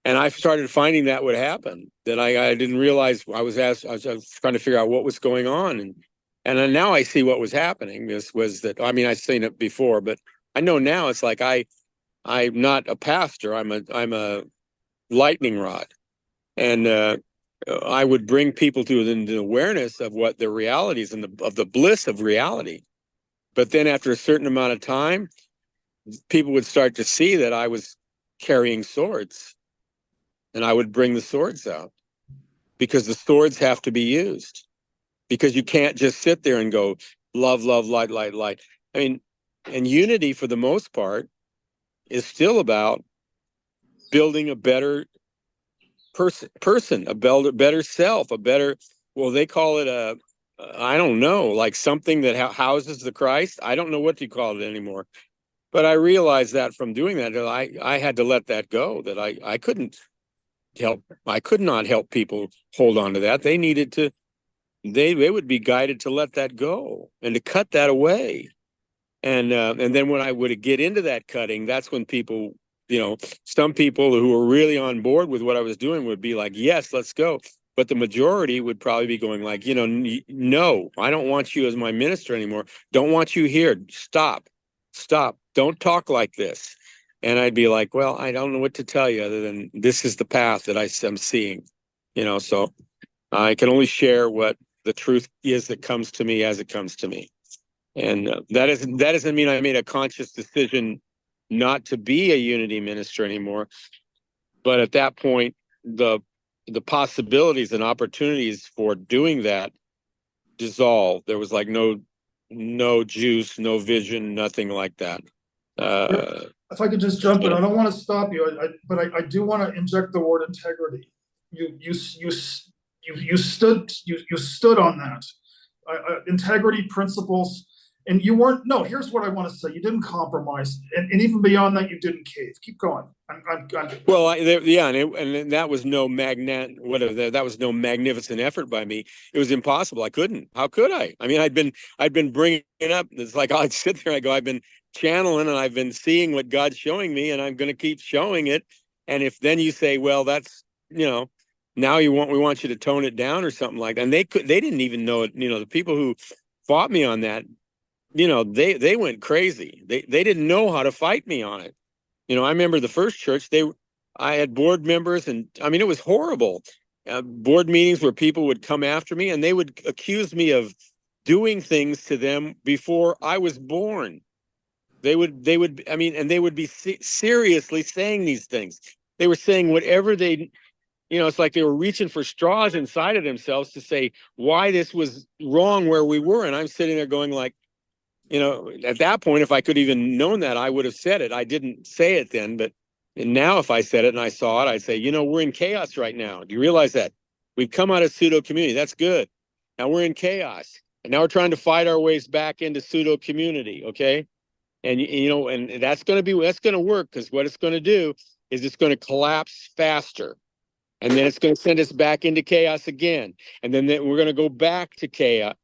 And I started finding that would happen. That I didn't realize. I was trying to figure out what was going on, and then now I see what was happening. This was that. I mean, I've seen it before, but I know now. It's like I'm not a pastor. I'm a lightning rod, and I would bring people to the awareness of what the realities and of the bliss of reality. But then after a certain amount of time, people would start to see that I was carrying swords, and I would bring the swords out, because the swords have to be used, because you can't just sit there and go love, love, light, light, light. I mean, and unity for the most part is still about building a better person, a better self, a better, well, they call it I don't know, like something that houses the Christ. I don't know what to call it anymore. But I realized that from doing that, I had to let that go, that I could not help people hold on to that. They needed to, they would be guided to let that go and to cut that away. And then when I would get into that cutting, that's when people, some people who were really on board with what I was doing would be like, yes, let's go. But the majority would probably be going like, no, I don't want you as my minister anymore. Don't want you here. Stop. Don't talk like this. And I'd be like, well, I don't know what to tell you other than this is the path that I'm seeing, so I can only share what the truth is that comes to me as it comes to me. And that doesn't mean I made a conscious decision not to be a unity minister anymore. But at that point, the possibilities and opportunities for doing that dissolved. There was like no juice, no vision, nothing like that. If I could just jump in, So, I don't want to stop you, but I do want to inject the word integrity. You stood on that. Integrity, principles, and you weren't. No, here's what I want to say: you didn't compromise, and even beyond that, you didn't cave. Keep going. well, yeah, and that was no that was no magnificent effort by me. It was impossible. I couldn't. How could I? I mean, I'd been bringing it up. It's like I'd sit there. I go, I've been channeling, and I've been seeing what God's showing me, and I'm going to keep showing it. And if then you say, well, that's now we want you to tone it down or something like that, and they didn't even know it. The people who fought me on that, they went crazy. They didn't know how to fight me on it. I remember the first church, I had board members, and I mean, it was horrible. Board meetings where people would come after me and they would accuse me of doing things to them before I was born. I mean, and they would be seriously saying these things. They were saying whatever it's like they were reaching for straws inside of themselves to say why this was wrong where we were. And I'm sitting there going like, at that point, if I could even known that, I would have said it. I didn't say it then, but now if I said it and I saw it, I'd say, we're in chaos right now. Do you realize that? We've come out of pseudo community. That's good. Now we're in chaos. And now we're trying to fight our ways back into pseudo community. Okay. And, and that's going to work, because what it's going to do is it's going to collapse faster. And then it's going to send us back into chaos again. And then we're going to go back to chaos,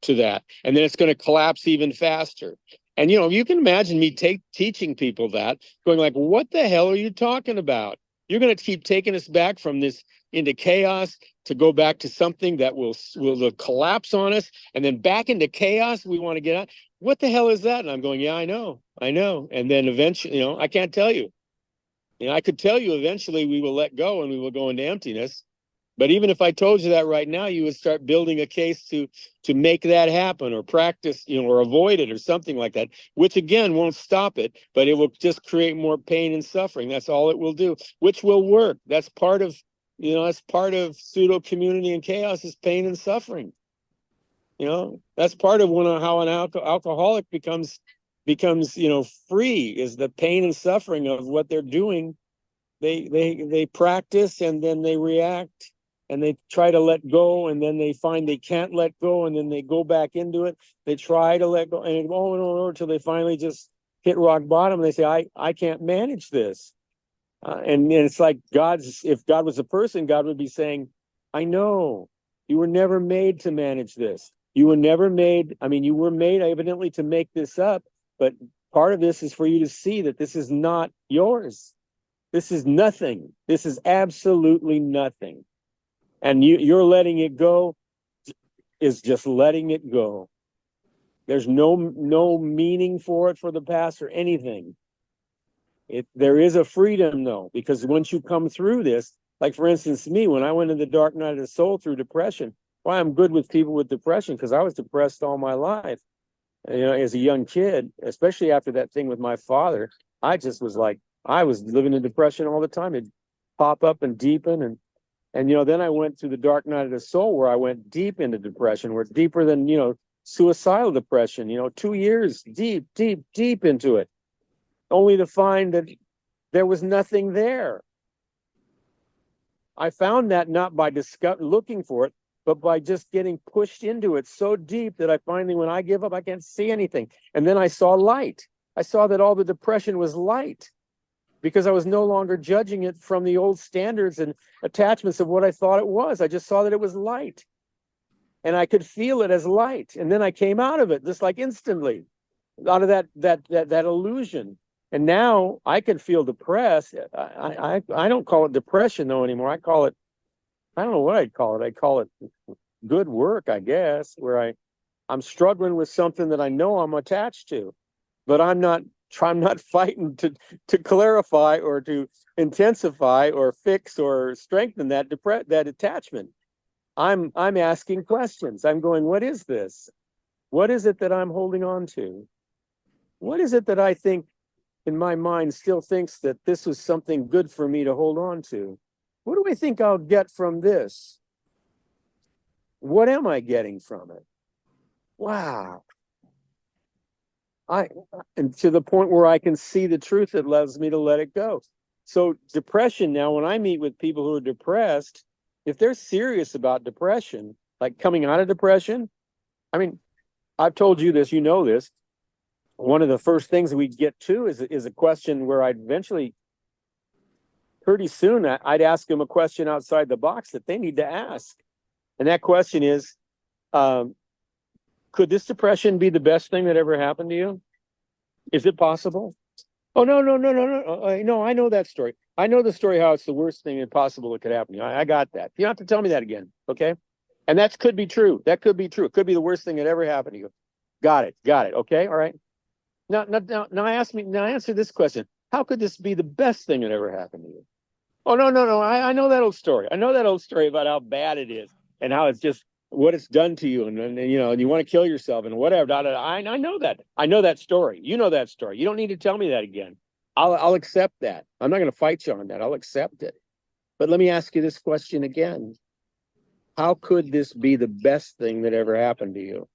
to that. And then it's going to collapse even faster. And, you can imagine me teaching people that, going like, what the hell are you talking about? You're going to keep taking us back from this into chaos to go back to something that will collapse on us, and then back into chaos we want to get out. What the hell is that? And I'm going, yeah, I know. And then eventually, I can't tell you. I could tell you eventually we will let go and we will go into emptiness. But even if I told you that right now, you would start building a case to make that happen, or practice, or avoid it or something like that, which again won't stop it, but it will just create more pain and suffering. That's all it will do, which will work. That's part of, pseudo community and chaos, is pain and suffering. That's part of how an alcoholic becomes free, is the pain and suffering of what they're doing. They practice, and then they react, and they try to let go, and then they find they can't let go, and then they go back into it. They try to let go, and over until they finally just hit rock bottom, and they say, I can't manage this. And it's like if God was a person, God would be saying, I know you were never made to manage this. You were never made. I mean, you were made evidently to make this up, but part of this is for you to see that this is not yours. This is nothing. This is absolutely nothing. And you're letting it go is just letting it go. There's no meaning for it, for the past or anything. There is a freedom, though, because once you come through this, like for instance, me, when I went in the dark night of the soul through depression, why I'm good with people with depression, because I was depressed all my life. As a young kid, especially after that thing with my father, I just was like, I was living in depression all the time. It'd pop up and deepen. And then I went through the dark night of the soul, where I went deep into depression, where deeper than, suicidal depression, 2 years deep, deep, deep into it, only to find that there was nothing there. I found that not by looking for it, but by just getting pushed into it so deep that I finally, when I give up, I can't see anything. And then I saw light. I saw that all the depression was light, because I was no longer judging it from the old standards and attachments of what I thought it was. I just saw that it was light, and I could feel it as light. And then I came out of it just like instantly, out of that illusion. And now I can feel depressed. I don't call it depression though anymore. I don't know what I'd call it. I call it good work, I guess, where I'm struggling with something that I know I'm attached to, but I'm not fighting to clarify or to intensify or fix or strengthen that attachment. I'm asking questions. I'm going, what is this? What is it that I'm holding on to? What is it that I think in my mind still thinks that this was something good for me to hold on to. What do I think I'll get from this? What am I getting from it? Wow. And to the point where I can see the truth that allows me to let it go. So depression now, when I meet with people who are depressed, if they're serious about depression, like coming out of depression, I mean, I've told you this, you know this. One of the first things we get to is a question where I'd eventually, pretty soon, I'd ask them a question outside the box that they need to ask. And that question is, could this depression be the best thing that ever happened to you? Is it possible? Oh, no. No, I know that story. I know the story how it's the worst thing possible that could happen to you. I got that. You don't have to tell me that again, okay? And that could be true. That could be true. It could be the worst thing that ever happened to you. Got it. Okay, all right. Now answer this question. How could this be the best thing that ever happened to you? Oh, no. I know that old story. I know that old story about how bad it is and how it's just what it's done to you, and you know, and you want to kill yourself and whatever. I know that. I know that story. You know that story. You don't need to tell me that again. I'll accept that. I'm not going to fight you on that. I'll accept it. But let me ask you this question again. How could this be the best thing that ever happened to you?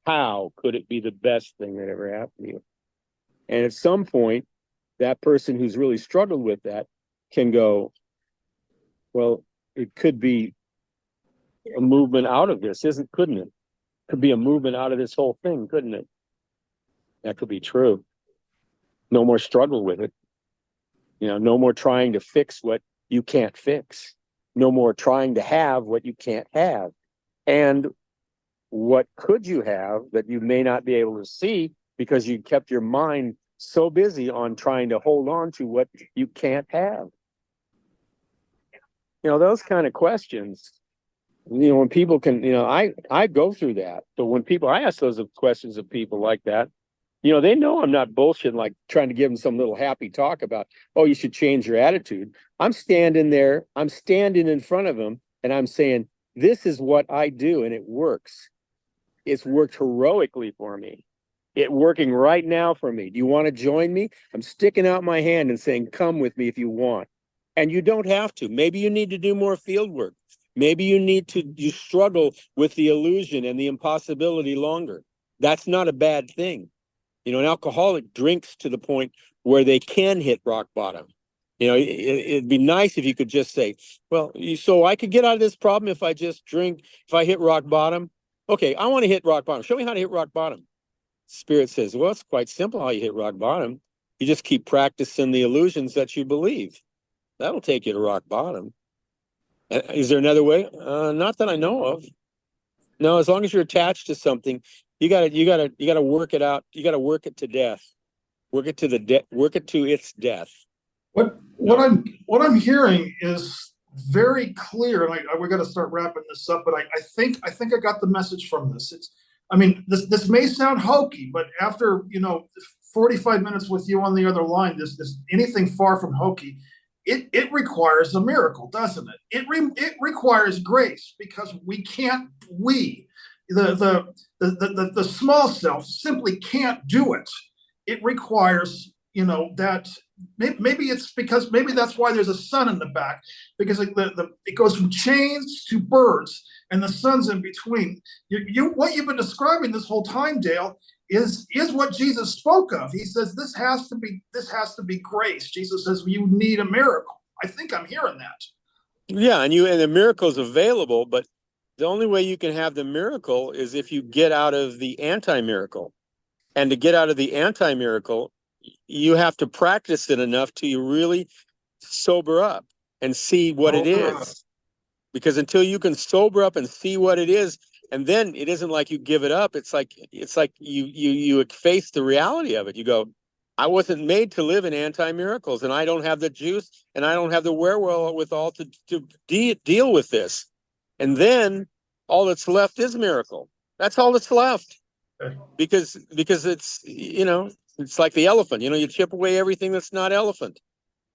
How could it be the best thing that ever happened to you? And at some point, that person who's really struggled with that can go, well, it could be a movement out of this, couldn't it? Could be a movement out of this whole thing, couldn't it? That could be true. No more struggle with it. You know, no more trying to fix what you can't fix. No more trying to have what you can't have. And what could you have that you may not be able to see because you kept your mind so busy on trying to hold on to what you can't have? You know, those kind of questions, you know, when people can, you know, I go through that. So when I ask those questions of people like that, you know, they know I'm not bullshitting, like trying to give them some little happy talk about, oh, you should change your attitude. I'm standing in front of them, and I'm saying, this is what I do, and it works. It's worked heroically for me. It's working right now for me. Do you want to join me? I'm sticking out my hand and saying, come with me if you want. And you don't have to. Maybe you need to do more field work. Maybe you struggle with the illusion and the impossibility longer. That's not a bad thing. You know, an alcoholic drinks to the point where they can hit rock bottom. You know, it'd be nice if you could just say, well, so I could get out of this problem if I just drink, if I hit rock bottom. Okay, I want to hit rock bottom. Show me how to hit rock bottom. Spirit says, well, it's quite simple how you hit rock bottom. You just keep practicing the illusions that you believe. That'll take you to rock bottom. Is there another way? Not that I know of. No, as long as you're attached to something, you gotta work it out. You gotta work it to death. Work it to its death. What I'm hearing is very clear, and we got to start wrapping this up. But I think I got the message from this. I mean, this may sound hokey, but after 45 minutes with you on the other line, this anything far from hokey. It requires a miracle, doesn't it? It requires grace, because the small self simply can't do it. It requires, that maybe it's because maybe that's why there's a sun in the back, because it goes from chains to birds, and the sun's in between. What you've been describing this whole time, Dale, is what Jesus spoke of. He says this has to be grace. Jesus says you need a miracle. I think I'm hearing that. Yeah, and the miracle is available, but the only way you can have the miracle is if you get out of the anti-miracle. And to get out of the anti-miracle, you have to practice it enough till you really sober up and see what it is. Because until you can sober up and see what it is, and then it isn't like you give it up. It's like you face the reality of it. You go, I wasn't made to live in anti-miracles, and I don't have the juice, and I don't have the wherewithal to deal with this. And then all that's left is miracle. That's all that's left. Because it's, it's like the elephant. You chip away everything that's not elephant.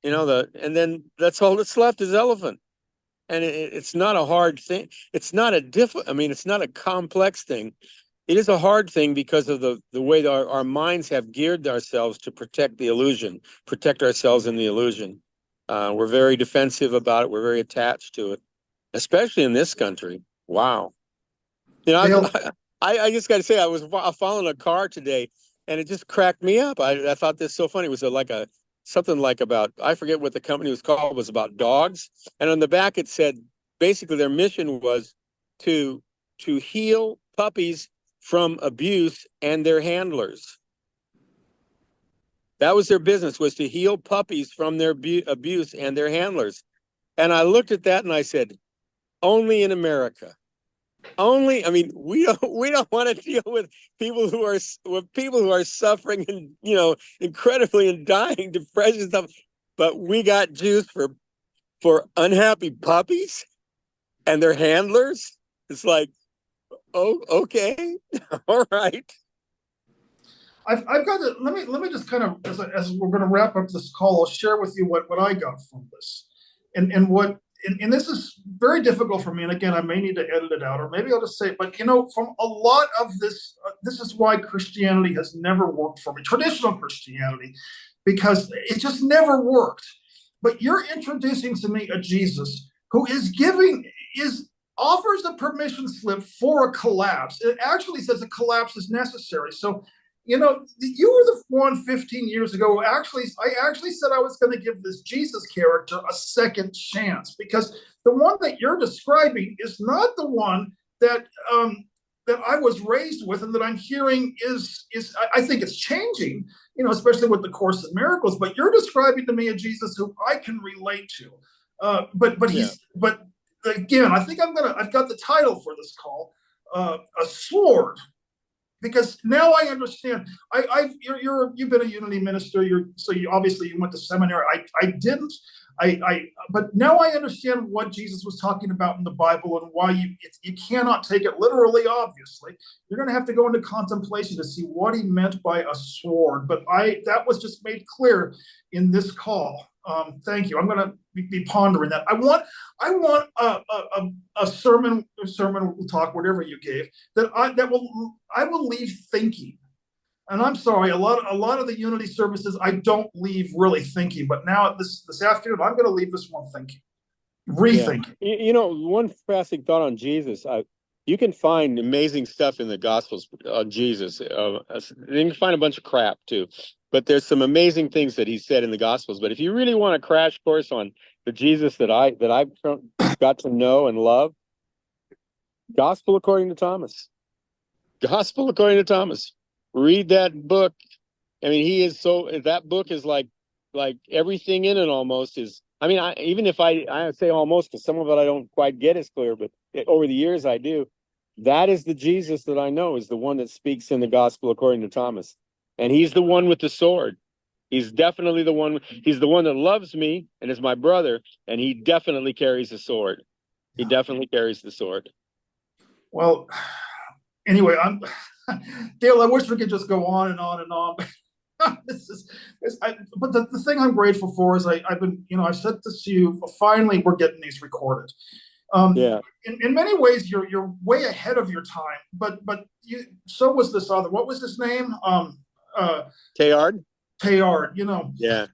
And then that's all that's left is elephant. And it's not a hard thing. It's not it's not a complex thing. it is a hard thing because of the way that our minds have geared ourselves to protect the illusion, protect ourselves in the illusion. We're very defensive about it. We're very attached to it, especially in this country. Wow. You know, Dale, I just got to say, I was following a car today, and it just cracked me up. I thought this so funny. It was something like about, I forget what the company was called, it was about dogs, and on the back it said basically their mission was to heal puppies from abuse and their handlers. That was their business, was to heal puppies from their abuse and their handlers. And I looked at that and I said, only in America. Only, I mean, we don't want to deal with people who are suffering and, you know, incredibly and dying, depression stuff. But we got juice for unhappy puppies and their handlers. It's like, oh, okay, all right. I've got to let me just kind of as we're going to wrap up this call, I'll share with you what I got from this, and what and this is very difficult for me. And again, I may need to edit it out, or maybe I'll just say it. But you know, from a lot of this, this is why Christianity has never worked for me, traditional Christianity, because it just never worked. But you're introducing to me a Jesus who is offers a permission slip for a collapse. It actually says a collapse is necessary. So you know, you were the one 15 years ago. I actually said I was going to give this Jesus character a second chance, because the one that you're describing is not the one that that I was raised with, and that I'm hearing is I think it's changing. You know, especially with the Course in Miracles. But you're describing to me a Jesus who I can relate to. But again, I think I've got the title for this call, a sword. Because now I understand. You've been a Unity minister. So you obviously you went to seminary. I didn't. But now I understand what Jesus was talking about in the Bible, and why you cannot take it literally. Obviously, you're going to have to go into contemplation to see what he meant by a sword. But that was just made clear in this call. Thank you. I'm going to be pondering that. I want a sermon talk, whatever you gave, that I will leave thinking. And I'm sorry, a lot of the Unity services I don't leave really thinking, but now this afternoon I'm going to leave this one thinking, rethinking. Yeah. You know, one passing thought on Jesus. You can find amazing stuff in the Gospels on Jesus. You can find a bunch of crap too, but there's some amazing things that he said in the Gospels. But if you really want a crash course on the Jesus that I've got to know and love, Gospel according to Thomas. Gospel according to Thomas. Read that book. I mean, that book is like everything in it almost is. I mean, even if I say almost, because some of it I don't quite get as clear, but over the years I do. That is the Jesus that I know, is the one that speaks in the Gospel according to Thomas. And he's the one with the sword. He's definitely the one. He's the one that loves me and is my brother. And he definitely carries a sword. He definitely carries the sword. Well, anyway, Dale, I wish we could just go on and on and on. But the thing I'm grateful for is I've been, you know, I've said this to you, finally we're getting these recorded. In many ways, you're way ahead of your time, but so was this other. What was his name? Teilhard. Teilhard. You know. Yeah.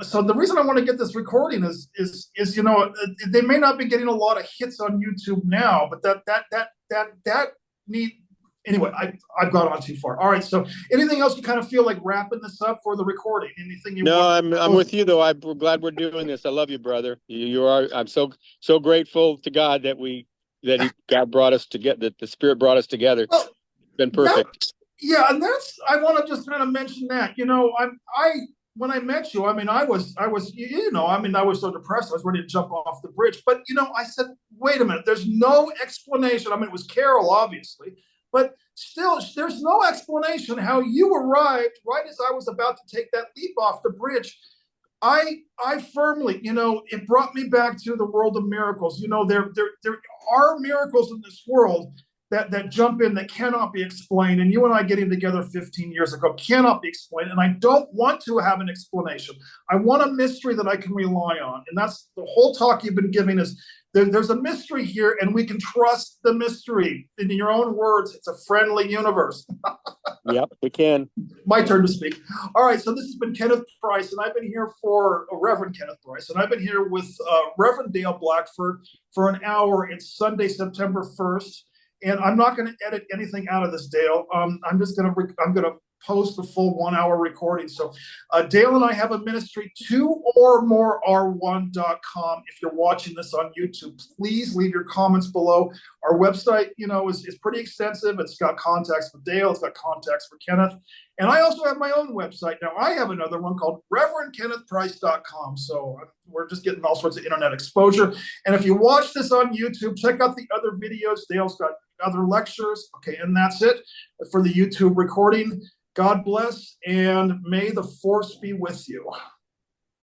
So the reason I want to get this recording is you know, they may not be getting a lot of hits on YouTube now, but that need. Anyway, I've gone on too far. All right. So anything else you kind of feel like wrapping this up for the recording? Anything you No, want? I'm with you though. I'm glad we're doing this. I love you, brother. You are. I'm so grateful to God that God brought us together. That the Spirit brought us together. Well, it's been perfect. And I want to just kind of mention that. You know, when I met you, I mean, I was, you know, I mean, I was so depressed, I was ready to jump off the bridge. But you know, I said, wait a minute. There's no explanation. I mean, it was Carol, obviously. But still, there's no explanation how you arrived right as I was about to take that leap off the bridge. I firmly, you know, it brought me back to the world of miracles. You know, there are miracles in this world that jump in that cannot be explained. And you and I getting together 15 years ago cannot be explained. And I don't want to have an explanation. I want a mystery that I can rely on. And that's the whole talk you've been giving, is there's a mystery here, and we can trust the mystery. In your own words, it's a friendly universe. Yep, we can. My turn to speak. All right, so this has been Kenneth Price, and I've been here for Reverend Kenneth Price, and I've been here with Reverend Dale Blackford for an hour. It's Sunday, September 1st, and I'm not going to edit anything out of this, Dale. I'm just going to post the full 1 hour recording. So Dale and I have a ministry, 2ormorere1.com. If you're watching this on YouTube, please leave your comments below. Our website, is pretty extensive. It's got contacts for Dale. It's got contacts for Kenneth. And I also have my own website. Now, I have another one called ReverendKennethPrice.com. So we're just getting all sorts of internet exposure. And if you watch this on YouTube, check out the other videos. Dale's got other lectures. Okay, and that's it for the YouTube recording. God bless, and may the force be with you.